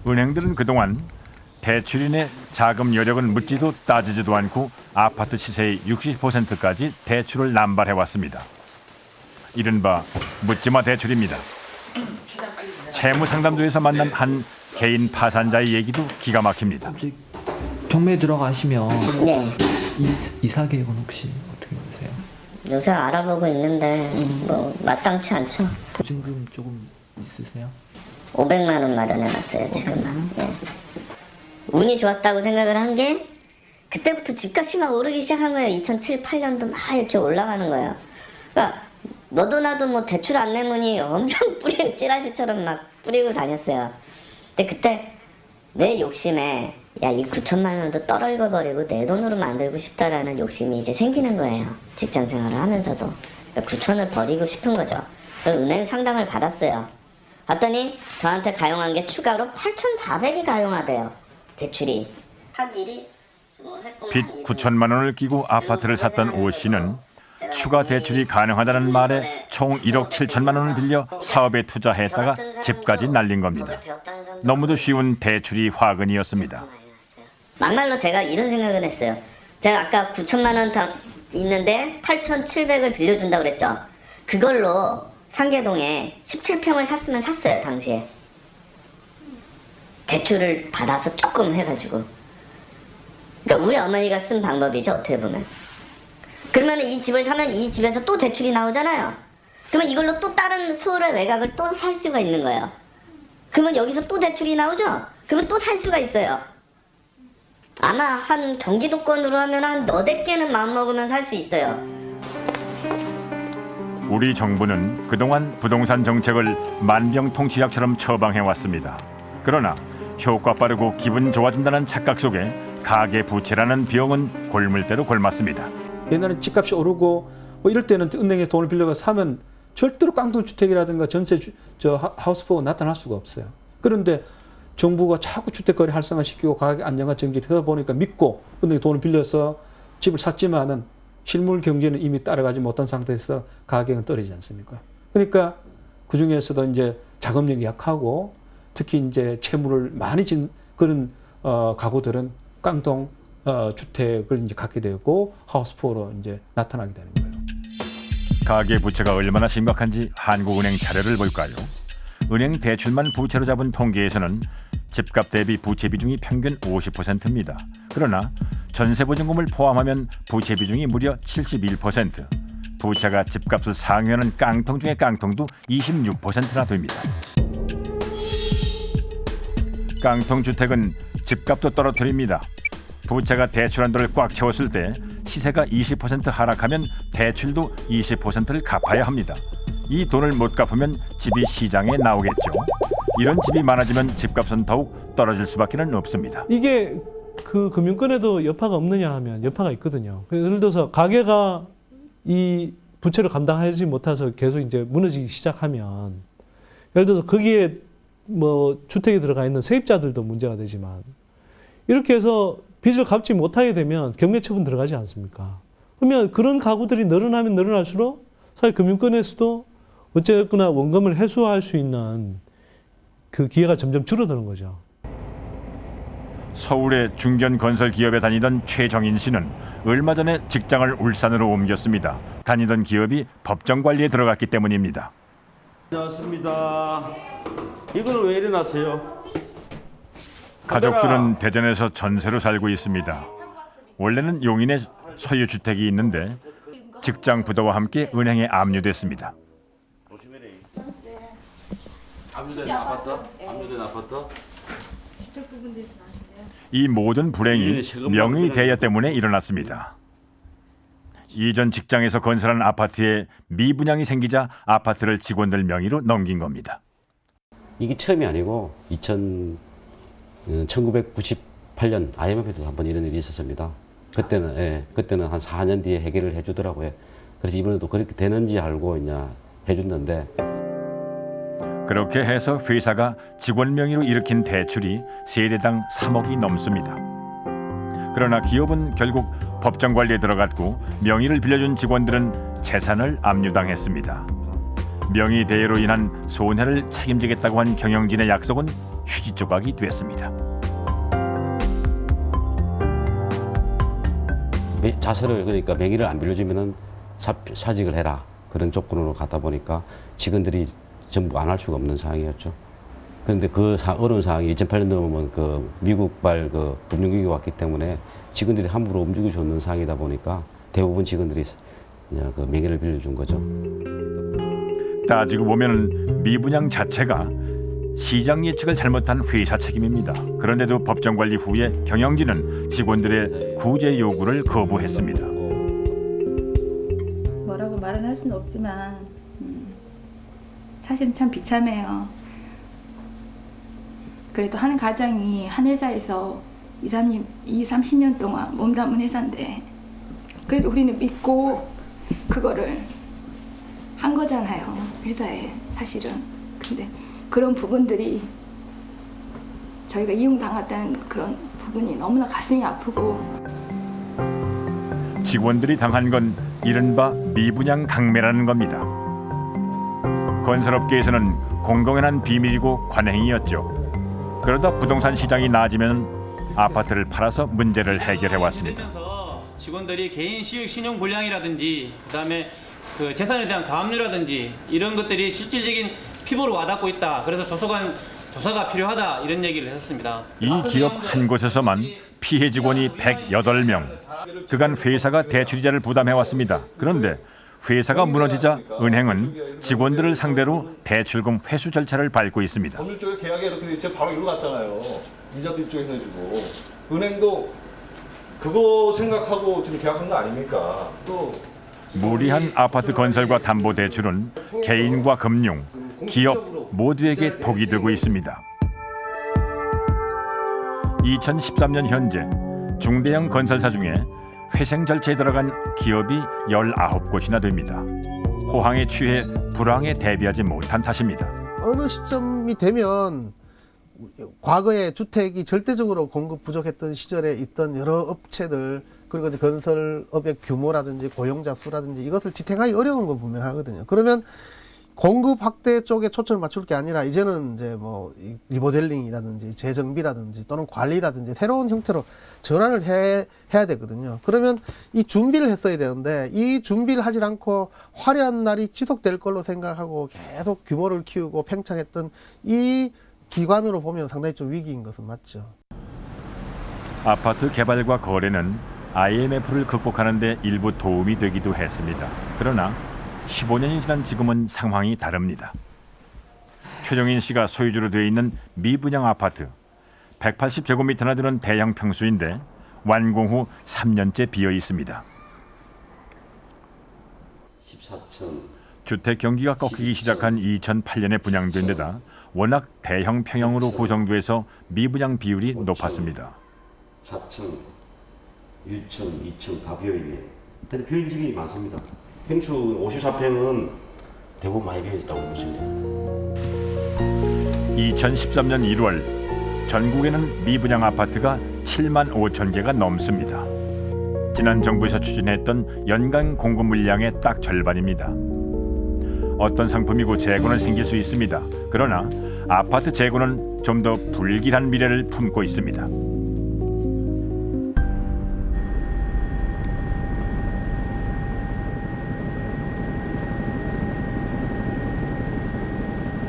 은행들은 그동안 대출인의 자금 여력은 묻지도 따지지도 않고 아파트 시세의 60%까지 대출을 남발해왔습니다. 이른바 묻지마 대출입니다. 채무상담소에서 만난 한 개인 파산자의 얘기도 기가 막힙니다. 경매 들어가시면 네. 이사 계획은 혹시 어떻게 되세요? 요새 알아보고 있는데 뭐 마땅치 않죠. 보증금 조금 있으세요? 500만 원 마련해놨어요 지금. 네. 운이 좋았다고 생각을 한 게 그때부터 집값이 막 오르기 시작한 거예요. 2007, 8년도 막 이렇게 올라가는 거예요. 그러니까 너도 나도 뭐 대출 안내문이 엄청 뿌리고 찌라시처럼 막 뿌리고 다녔어요. 근데 그때 내 욕심에 야, 이 9천만 원도 떨어버리고 내 돈으로 만들고 싶다라는 욕심이 이제 생기는 거예요. 직장 생활을 하면서도. 9천을 버리고 싶은 거죠. 그래서 은행 상담을 받았어요. 봤더니 저한테 가용한 게 추가로 8,400이 가용하대요. 대출이. 사기일이 빚 9천만 원을 끼고 아파트를 샀던 오 씨는 추가 대출이 가능하다는 말에 총 1억 7천만 원을 빌려 사업에 투자했다가 집까지 날린 겁니다. 너무도 쉬운 대출이 화근이었습니다. 막말로 제가 이런 생각을 했어요. 제가 아까 9천만 원 다 있는데 8,700을 빌려준다고 그랬죠. 그걸로 상계동에 17평을 샀으면 샀어요, 당시에. 대출을 받아서 조금 해가지고. 그러니까 우리 어머니가 쓴 방법이죠, 어떻게 보면. 그러면 이 집을 사면 이 집에서 또 대출이 나오잖아요. 그러면 이걸로 또 다른 서울의 외곽을 또 살 수가 있는 거예요. 그러면 여기서 또 대출이 나오죠? 그러면 또 살 수가 있어요. 아마 한 경기도권으로 하면 한 너댓 개는 마음먹으면 살 수 있어요. 우리 정부는 그동안 부동산 정책을 만병통치약처럼 처방해왔습니다. 그러나 효과 빠르고 기분 좋아진다는 착각 속에 가계 부채라는 비용은 골물대로 골맞습니다. 옛날엔 집값이 오르고 뭐 이럴 때는 은행에 돈을 빌려가 사면 절대로 깡통주택이라든가 전세 하우스포가 나타날 수가 없어요. 그런데 정부가 자꾸 주택거래 활성화시키고 가격 안정화 정책을 하다 보니까 믿고 은행에 돈을 빌려서 집을 샀지만은 실물 경제는 이미 따라가지 못한 상태에서 가격은 떨어지지 않습니까? 그러니까 그 중에서도 이제 자금력이 약하고 특히 이제 채무를 많이 진 그런 가구들은 깡통 주택을 이제 갖게 되고 하우스포로 이제 나타나게 되는 거예요. 가계 부채가 얼마나 심각한지 한국은행 자료를 볼까요? 은행 대출만 부채로 잡은 통계에서는 집값 대비 부채 비중이 평균 50%입니다. 그러나 전세보증금을 포함하면 부채 비중이 무려 71%. 부채가 집값을 상회하는 깡통 중의 깡통도 26%나 됩니다. 깡통 주택은 집값도 떨어뜨립니다. 부채가 대출 한도를 꽉 채웠을 때 시세가 20% 하락하면 대출도 20%를 갚아야 합니다. 이 돈을 못 갚으면 집이 시장에 나오겠죠. 이런 집이 많아지면 집값은 더욱 떨어질 수밖에 없습니다. 이게 그 금융권에도 여파가 없느냐 하면 여파가 있거든요. 예를 들어서 가게가 이 부채를 감당하지 못해서 계속 이제 무너지기 시작하면 예를 들어서 거기에 뭐 주택에 들어가 있는 세입자들도 문제가 되지만 이렇게 해서 빚을 갚지 못하게 되면 경매처분 들어가지 않습니까? 그러면 그런 가구들이 늘어나면 늘어날수록 사실 금융권에서도 어쨌거나 원금을 회수할 수 있는 그 기회가 점점 줄어드는 거죠. 서울의 중견 건설 기업에 다니던 최정인 씨는 얼마 전에 직장을 울산으로 옮겼습니다. 다니던 기업이 법정 관리에 들어갔기 때문입니다. 안녕하십니다. 이거는 왜 일어났어요? 가족들은 대전에서 전세로 살고 있습니다. 원래는 용인에 소유 주택이 있는데 직장 부도와 함께 은행에 압류됐습니다. 압류된 아파트? 압류된 아파트? 이 모든 불행이 명의 대여 때문에 일어났습니다. 이전 직장에서 건설한 아파트에 미분양이 생기자 아파트를 직원들 명의로 넘긴 겁니다. 이게 처음이 아니고 1998년 IMF에도 한번 이런 일이 있었습니다. 그때는 한 4년 뒤에 해결을 해주더라고요. 그래서 이번에도 그렇게 되는지 알고 이제 해줬는데. 그렇게 해서 회사가 직원 명의로 일으킨 대출이 세대당 3억이 넘습니다. 그러나 기업은 결국 법정 관리에 들어갔고 명의를 빌려준 직원들은 재산을 압류당했습니다. 명의 대여로 인한 손해를 책임지겠다고 한 경영진의 약속은 휴지 조각이 됐습니다. 자서를 그러니까 명의를 안 빌려주면은 사직을 해라 그런 조건으로 가다 보니까 직원들이 전부 안 할 수가 없는 상황이었죠. 그런데 그 어려운 상황이 2008년도 보면 그 미국발 그 금융위기가 왔기 때문에 직원들이 함부로 움직일 수 없는 상황이다 보니까 대부분 직원들이 그 명의를 빌려준 거죠. 따지고 보면 미분양 자체가 시장 예측을 잘못한 회사 책임입니다. 그런데도 법정 관리 후에 경영진은 직원들의 구제 요구를 거부했습니다. 뭐라고 말은 할 수는 없지만 사실은 참 비참해요. 그래도 한 가장이 한 회사에서 30년 동안 몸담은 회사인데 그래도 우리는 믿고 그거를 한 거잖아요. 회사에 사실은. 근데 그런 부분들이 저희가 이용당했다는 그런 부분이 너무나 가슴이 아프고 직원들이 당한 건 이른바 미분양 강매라는 겁니다. 건설업계에서는 공공연한 비밀이고 관행이었죠. 그러다 부동산 시장이 나아지면 아파트를 팔아서 문제를 해결해 왔습니다. 직원들이 개인 신용 불량이라든지 그다음에 그 재산에 대한 가압류라든지 이런 것들이 실질적인 피부로 와닿고 있다. 그래서 조사가 필요하다 이런 얘기를 했었습니다. 이 기업 한 곳에서만 피해 직원이 108명. 그간 회사가 대출이자를 부담해 왔습니다. 그런데 회사가 무너지자 은행은 직원들을 상대로 대출금 회수 절차를 밟고 있습니다. 법률 쪽에 계약이 이렇게 돼 있죠. 바로 이리로 갔잖아요. 이자도 이쪽에 내주고 은행도 그거 생각하고 지금 계약한 거 아닙니까? 또 무리한 아파트 건설과 담보 대출은 개인과 금융, 기업 모두에게 독이 되고 있습니다. 2013년 현재 중대형 건설사 중에 회생 절차에 들어간 기업이 19곳이나 됩니다. 호황에 취해 불황에 대비하지 못한 탓입니다. 어느 시점이 되면 과거에 주택이 절대적으로 공급 부족했던 시절에 있던 여러 업체들 그리고 이제 건설업의 규모라든지 고용자 수라든지 이것을 지탱하기 어려운 건 분명하거든요. 그러면 공급 확대 쪽에 초점을 맞출 게 아니라 이제는 이제 뭐 리모델링이라든지 재정비라든지 또는 관리라든지 새로운 형태로 전환을 해야 되거든요. 그러면 이 준비를 했어야 되는데 이 준비를 하지 않고 화려한 날이 지속될 걸로 생각하고 계속 규모를 키우고 팽창했던 이 기관으로 보면 상당히 좀 위기인 것은 맞죠. 아파트 개발과 거래는 IMF를 극복하는 데 일부 도움이 되기도 했습니다. 그러나 15년이 지난 지금은 상황이 다릅니다. 최정인 씨가 소유주로 되어 있는 미분양 아파트 180제곱미터나 되는 대형 평수인데 완공 후 3년째 비어 있습니다. 14층. 주택 경기가 꺾이기 시작한 2008년에 분양된 데다 워낙 대형 평형으로 구성돼서 미분양 비율이 높았습니다. 4층, 1층, 2층 다 비어있네요. 근데 비어있는 집이 많습니다. 평수 54평은 대부분 많이 비어있다고 보시면 돼요. 2013년 1월 전국에는 미분양 아파트가 7만 5천 개가 넘습니다. 지난 정부에서 추진했던 연간 공급 물량의 딱 절반입니다. 어떤 상품이고 재고는 생길 수 있습니다. 그러나 아파트 재고는 좀 더 불길한 미래를 품고 있습니다.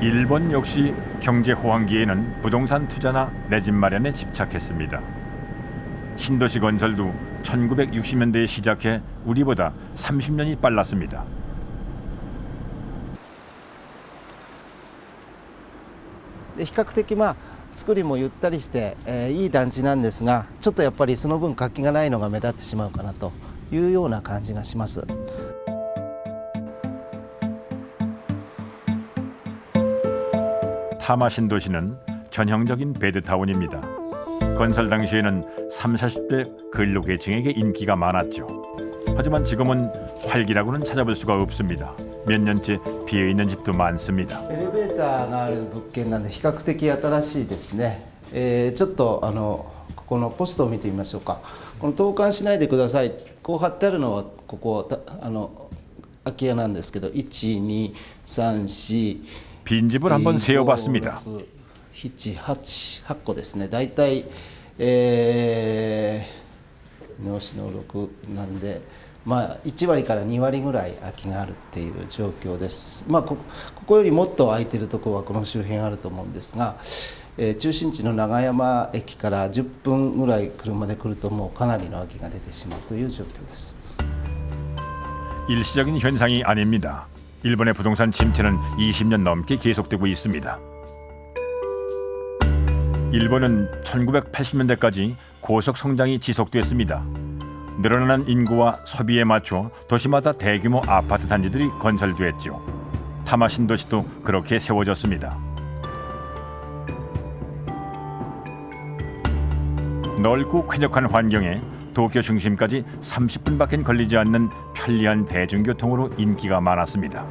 일본 역시 경제 호황기에는 부동산 투자나 내 집 마련에 집착했습니다. 신도시 건설도 1960년대에 시작해 우리보다 30년이 빨랐습니다. 比較的作りもゆったりして、いい団地なんですが、ちょっとやっぱりその分活気がないのが目立ってしまうかなというような感じがします。 타마 신도시는 전형적인 베드타운입니다. 건설 당시에는 30, 40대 근로계층에게 인기가 많았죠. 하지만 지금은 활기라고는 찾아볼 수가 없습니다. 몇 년째 비어있는 집도 많습니다. エレベーターがある物件なんで比較的新しいですね。ちょっとここのポストを見てみましょうか。この投函しないでください。こう貼ってあるのはここ空き家なんですけど、1、2、3、4 빈집을 한번 세어봤습니다. 7, 8個ですね。だいたいの6なんで、1割から2割ぐらい空きがあるっていう状況です。ここよりもっと空いてるところはこの周辺あると思うんですが、中心地の長山駅から10分ぐらい車で来るともうかなりの空きが出てしまうという状況です。 일시적인 현상이 아닙니다. 일본의 부동산 침체는 20년 넘게 계속되고 있습니다. 일본은 1980년대까지 고속 성장이 지속됐습니다. 늘어나는 인구와 소비에 맞춰 도시마다 대규모 아파트 단지들이 건설됐죠. 타마 신도시도 그렇게 세워졌습니다. 넓고 쾌적한 환경에 도쿄 중심까지 30분밖에 걸리지 않는 편리한 대중교통으로 인기가 많았습니다.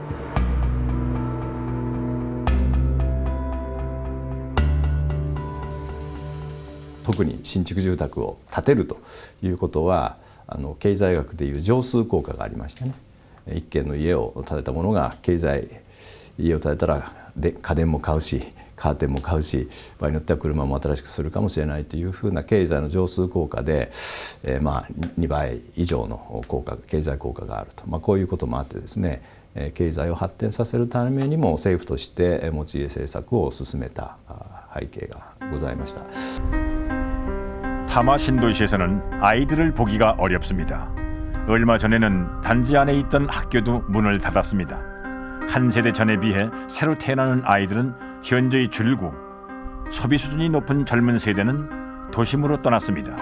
特に新築住宅を建てるということは経済学でいう乗数効果がありましてね、一軒の家を建てたものが家を建てたら家電も買うしカーテンも買うし、場合によっては車も新しくするかもしれないというふうな経済の乗数効果で、2倍以上の経済効果があると、こういうこともあってですね、経済を発展させるためにも政府として持ち家政策を進めた背景がございました。 타마 신도시에서는 아이들을 보기가 어렵습니다. 얼마 전에는 단지 안에 있던 학교도 문을 닫았습니다. 한 세대 전에 비해 새로 태어나는 아이들은 현저히 줄고 소비 수준이 높은 젊은 세대는 도심으로 떠났습니다.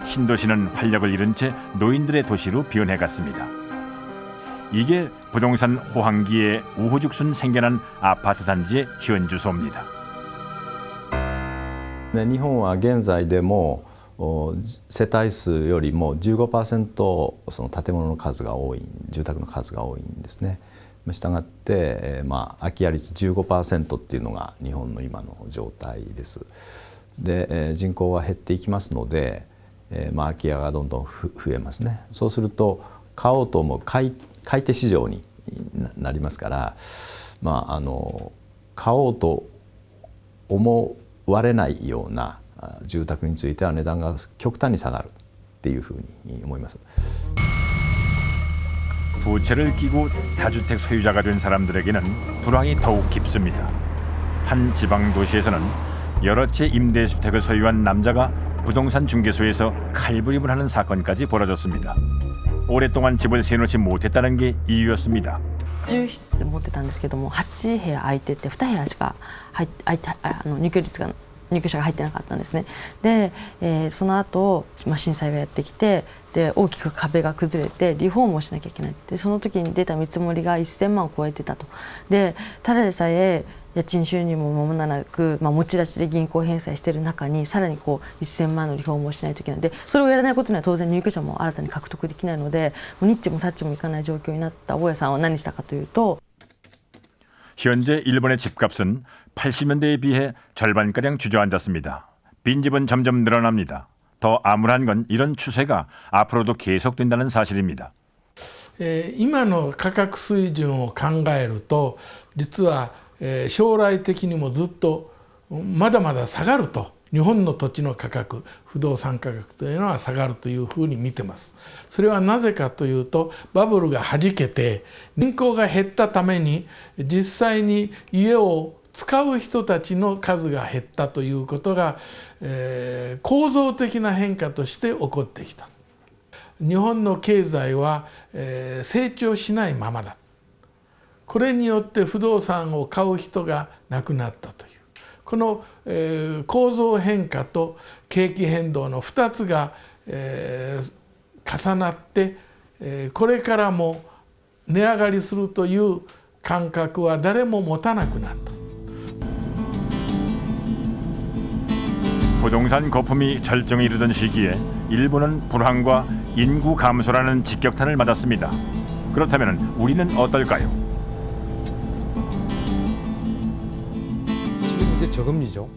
신도시는 활력을 잃은 채 노인들의 도시로 변해갔습니다. 이게 부동산 호황기에 우후죽순 생겨난 아파트 단지의 현 주소입니다. 日本は現在でも世帯数よりも 15% その建物の数が多い、住宅の数が多いんですね。したがって、空き家率 15% っていうのが日本の今の状態です。で、人口は減っていきますので、空き家がどんどん増えますね。そうすると買おうと思う買い手市場になりますから、買おうと思われないような住宅については値段が極端に下がるっていうふうに思います。 부채를 끼고 다주택 소유자가 된 사람들에게는 불황이 더욱 깊습니다. 한 지방 도시에서는 여러 채 임대주택을 소유한 남자가 부동산 중개소에서 칼부림을 하는 사건까지 벌어졌습니다. 오랫동안 집을 세놓지 못했다는 게 이유였습니다. 10室持ってたんですけども8部屋空いてて2部屋しか入居者が入ってなかったんですね。で、その後、震災がやってきてで大きく壁が崩れてリフォームをしなきゃいけない。でその時に出た見積もりが1000万を超えてたと。でただでさえ家賃収入もまもなく、持ち出しで銀行返済している中にさらに1000万のリフォームをしないといけない。でそれをやらないことには当然入居者も新たに獲得できないのでニッチもサッチもいかない状況になった大家さんは何したかというと 현재 일본의 집값은 80년대에 비해 절반가량 주저앉았습니다. 빈집은 점점 늘어납니다. 더 암울한 건 이런 추세가 앞으로도 계속된다는 사실입니다. 今の価格水準を考えると実は将来的にもずっとまだまだ下がると日本の土地の価格不動産価格というのは下がるというふうに見てます。それはなぜかというとバブルがはじけて人口が減ったために実際に家を使う人たちの数が減ったということが、構造的な変化として起こってきた。日本の経済は、成長しないままだ。これによって不動産を買う人がなくなったというこの、構造変化と景気変動の2つが、重なって、これからも値上がりするという感覚は誰も持たなくなった。 부동산 거품이 절정에 이르던 시기에 일본은 불황과 인구 감소라는 직격탄을 맞았습니다. 그렇다면 우리는 어떨까요? 지금 이제 저금리죠.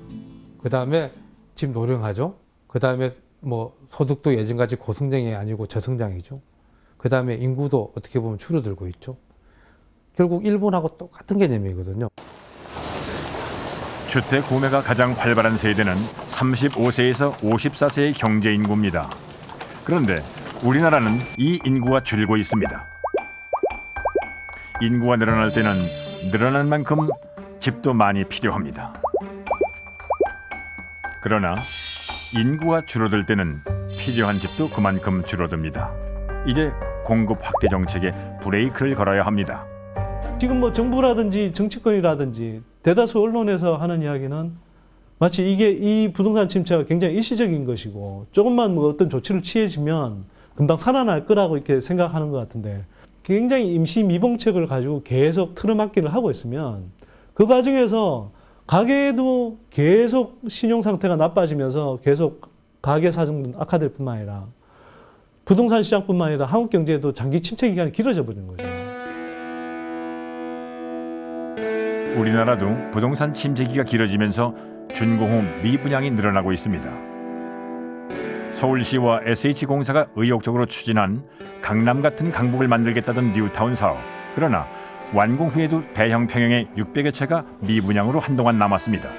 그 다음에 지금 노령하죠. 그 다음에 소득도 예전같이 고성장이 아니고 저성장이죠. 그 다음에 인구도 어떻게 보면 줄어들고 있죠. 결국 일본하고 똑같은 개념이거든요. 주택 구매가 가장 활발한 세대는 35세에서 54세의 경제 인구입니다. 그런데 우리나라는 이 인구가 줄고 있습니다. 인구가 늘어날 때는 늘어난 만큼 집도 많이 필요합니다. 그러나 인구가 줄어들 때는 필요한 집도 그만큼 줄어듭니다. 이제 공급 확대 정책에 브레이크를 걸어야 합니다. 지금 정부라든지 정치권이라든지 대다수 언론에서 하는 이야기는 마치 이 부동산 침체가 굉장히 일시적인 것이고 조금만 뭐 어떤 조치를 취해지면 금방 살아날 거라고 이렇게 생각하는 것 같은데 굉장히 임시 미봉책을 가지고 계속 틀어막기를 하고 있으면 그 과정에서 가계도 계속 신용 상태가 나빠지면서 계속 가계 사정도 악화될 뿐만 아니라 부동산 시장뿐만 아니라 한국 경제도 장기 침체 기간이 길어져 버리는 거죠. 우리나라도 부동산 침체기가 길어지면서 준공후 미분양이 늘어나고 있습니다. 서울시와 SH공사가 의욕적으로 추진한 강남 같은 강북을 만들겠다던 뉴타운 사업. 그러나 완공 후에도 대형 평형의 600여 채가 미분양으로 한동안 남았습니다.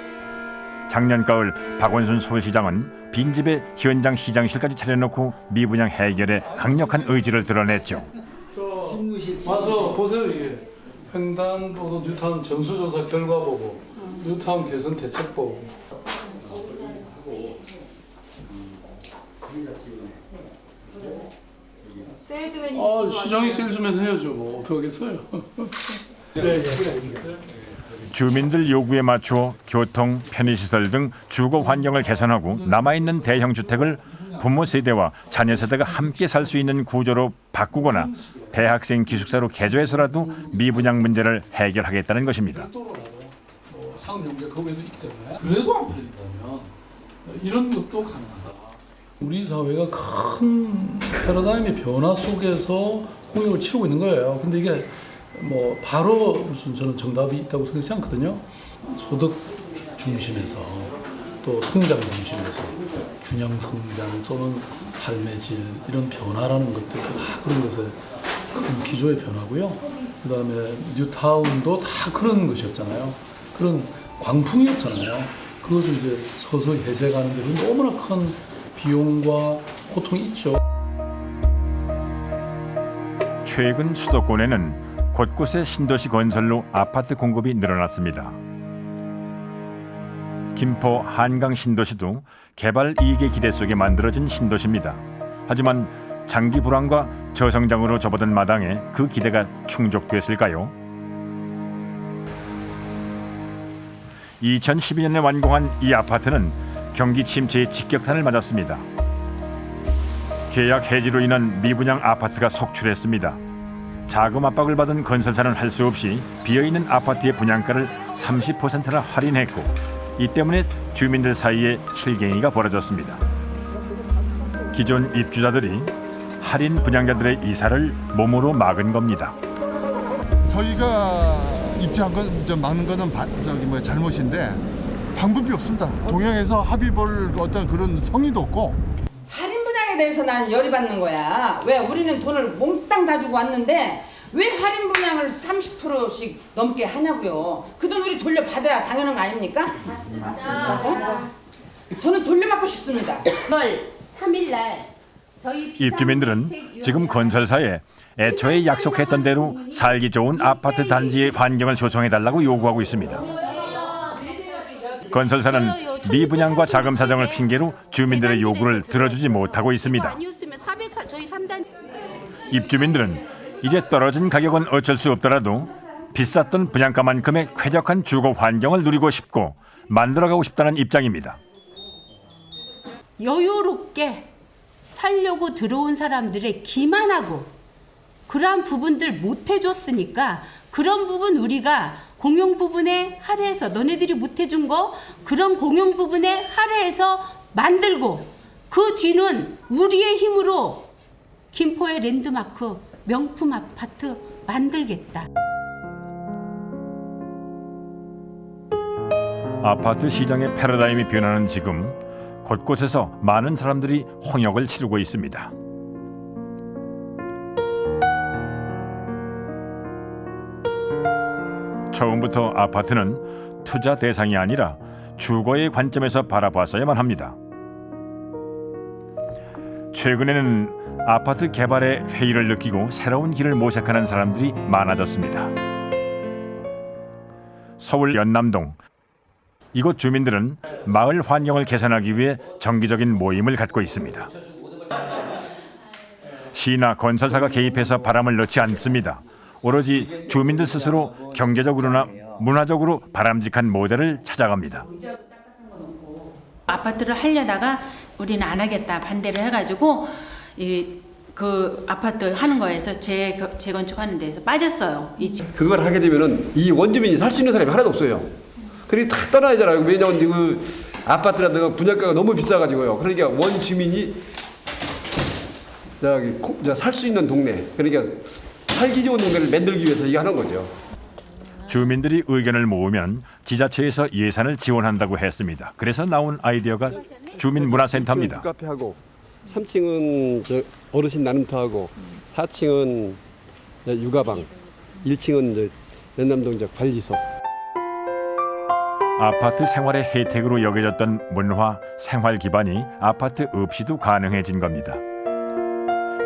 작년 가을 박원순 서울시장은 빈집에 현장 시장실까지 차려놓고 미분양 해결에 강력한 의지를 드러냈죠. 와서 보세요. 이게 횡단보도 뉴타운 전수조사 결과 보고 뉴타운 개선 대책 보고 시장이 세일즈맨 해야죠. 뭐 어떡하겠어요. 주민들 요구에 맞춰 교통, 편의시설 등 주거 환경을 개선하고 남아있는 대형 주택을 부모 세대와 자녀 세대가 함께 살 수 있는 구조로 바꾸거나 대학생 기숙사로 개조해서라도 미분양 문제를 해결하겠다는 것입니다. 상용제 거기에도 있기 때문에 그래도 안 풀린다면 이런 것도 가능하다. 우리 사회가 큰 패러다임의 변화 속에서 홍역을 치르고 있는 거예요. 근데 이게 뭐 바로 무슨 저는 정답이 있다고 생각하지 않거든요. 소득 중심에서 또 성장 중심에서 균형 성장 또는 삶의 질 이런 변화라는 것들 다 그런 것의 큰 기조의 변화고요. 그다음에 뉴타운도 다 그런 것이었잖아요. 그런 광풍이었잖아요. 그것을 이제 서서히 해제가는 데 너무나 큰 비용과 고통이 있죠. 최근 수도권에는 곳곳에 신도시 건설로 아파트 공급이 늘어났습니다. 김포 한강 신도시도 개발 이익의 기대 속에 만들어진 신도시입니다. 하지만 장기 불황과 저성장으로 접어든 마당에 그 기대가 충족됐을까요? 2012년에 완공한 이 아파트는 경기 침체의 직격탄을 맞았습니다. 계약 해지로 인한 미분양 아파트가 속출했습니다. 자금 압박을 받은 건설사는 할 수 없이 비어있는 아파트의 분양가를 30%나 할인했고 이 때문에 주민들 사이에 실갱이가 벌어졌습니다. 기존 입주자들이 할인 분양자들의 이사를 몸으로 막은 겁니다. 저희가 입주한 건 막는 거는 잘못인데 방법이 없습니다. 동양에서 합의 볼 어떤 그런 성의도 없고. 할인 분양에 대해서 난 열이 받는 거야. 왜 우리는 돈을 몽땅 다 주고 왔는데 왜 할인 분양을 30%씩 넘게 하냐고요. 그 돈 우리 돌려받아야 당연한 거 아닙니까? 맞습니다. 저는 돌려받고 싶습니다. 3일 날 저희 입주민들은 지금 건설사에 애초에 약속했던 대로 살기 좋은 아파트 단지의 환경을 조성해달라고 요구하고 있습니다. 건설사는 미분양과 자금 사정을 핑계로 주민들의 요구를 들어주지 못하고 있습니다. 입주민들은 이제 떨어진 가격은 어쩔 수 없더라도 비쌌던 분양가만큼의 쾌적한 주거 환경을 누리고 싶고 만들어가고 싶다는 입장입니다. 여유롭게 살려고 들어온 사람들의 기만하고 그러한 부분들 못 해줬으니까 그런 부분 우리가 공용 부분에 할애해서 너네들이 못 해준 거 그런 공용 부분에 할애해서 만들고 그 뒤는 우리의 힘으로 김포의 랜드마크 명품 아파트 만들겠다. 아파트 시장의 패러다임이 변하는 지금 곳곳에서 많은 사람들이 홍역을 치르고 있습니다. 처음부터 아파트는 투자 대상이 아니라 주거의 관점에서 바라봤어야만 합니다. 최근에는 아파트 개발에 회의를 느끼고 새로운 길을 모색하는 사람들이 많아졌습니다. 서울 연남동. 이곳 주민들은 마을 환경을 개선하기 위해 정기적인 모임을 갖고 있습니다. 시나 건설사가 개입해서 바람을 넣지 않습니다. 오로지 주민들 스스로 경제적으로나 문화적으로 바람직한 모델을 찾아갑니다. 아파트를 하려다가 우리는 안 하겠다 반대를 해가지고 그 아파트 하는 거에서 재건축하는 데에서 빠졌어요. 그걸 하게 되면은 이 원주민이 살 수 있는 사람이 하나도 없어요. 그러니 다 떠나야잖아요. 왜냐면 그 아파트라든가 분양가가 너무 비싸가지고요. 그러니까 원주민이 살 수 있는 동네, 그러니까 살기 좋은 동네를 만들기 위해서 이거 하는 거죠. 주민들이 의견을 모으면 지자체에서 예산을 지원한다고 했습니다. 그래서 나온 아이디어가 주민문화센터입니다. 카페하고 3층은 어르신 나눔터하고 4층은 육아방, 1층은 연남동 관리소. 아파트 생활의 혜택으로 여겨졌던 문화, 생활 기반이 아파트 없이도 가능해진 겁니다.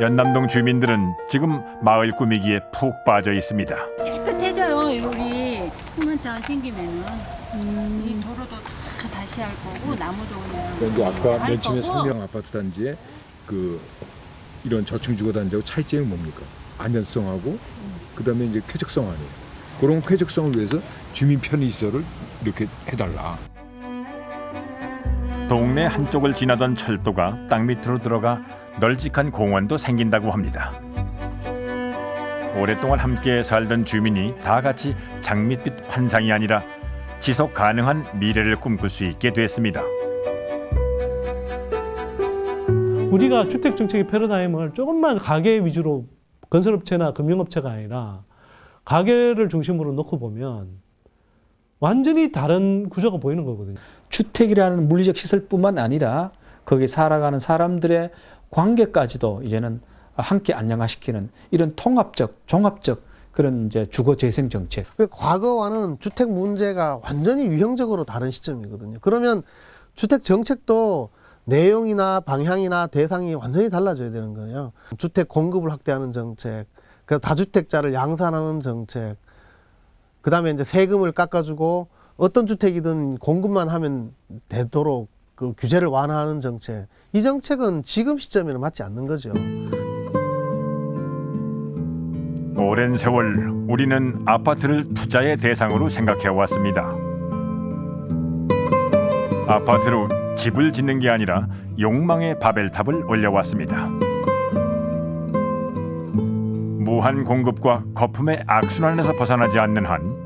연남동 주민들은 지금 마을 꾸미기에 푹 빠져 있습니다. 깨끗해져요. 우리 휴먼타운 생기면은 이 도로도 다 다시 할 거고 나무도 그런데 아까 맨 처음에 설명 아파트 단지에 이런 저층 주거 단지하고 차이점이 뭡니까? 안전성하고 그다음에 이제 쾌적성 아니에요. 그런 쾌적성을 위해서 주민 편의시설을 이렇게 해달라. 동네 한쪽을 지나던 철도가 땅 밑으로 들어가 널찍한 공원도 생긴다고 합니다. 오랫동안 함께 살던 주민이 다 같이 장밋빛 환상이 아니라 지속 가능한 미래를 꿈꿀 수 있게 됐습니다. 우리가 주택 정책의 패러다임을 조금만 가계 위주로 건설업체나 금융업체가 아니라 가계를 중심으로 놓고 보면 완전히 다른 구조가 보이는 거거든요. 주택이라는 물리적 시설뿐만 아니라 거기에 살아가는 사람들의 관계까지도 이제는 함께 안정화시키는 이런 통합적, 종합적 그런 이제 주거 재생 정책. 과거와는 주택 문제가 완전히 유형적으로 다른 시점이거든요. 그러면 주택 정책도 내용이나 방향이나 대상이 완전히 달라져야 되는 거예요. 주택 공급을 확대하는 정책, 그 다주택자를 양산하는 정책, 그 다음에 이제 세금을 깎아주고 어떤 주택이든 공급만 하면 되도록 그 규제를 완화하는 정책. 이 정책은 지금 시점에는 맞지 않는 거죠. 오랜 세월 우리는 아파트를 투자의 대상으로 생각해 왔습니다. 아파트로 집을 짓는 게 아니라 욕망의 바벨탑을 올려왔습니다. 무한 공급과 거품의 악순환에서 벗어나지 않는 한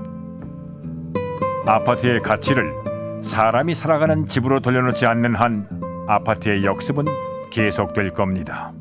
아파트의 가치를 사람이 살아가는 집으로 돌려놓지 않는 한 아파트의 역습은 계속될 겁니다.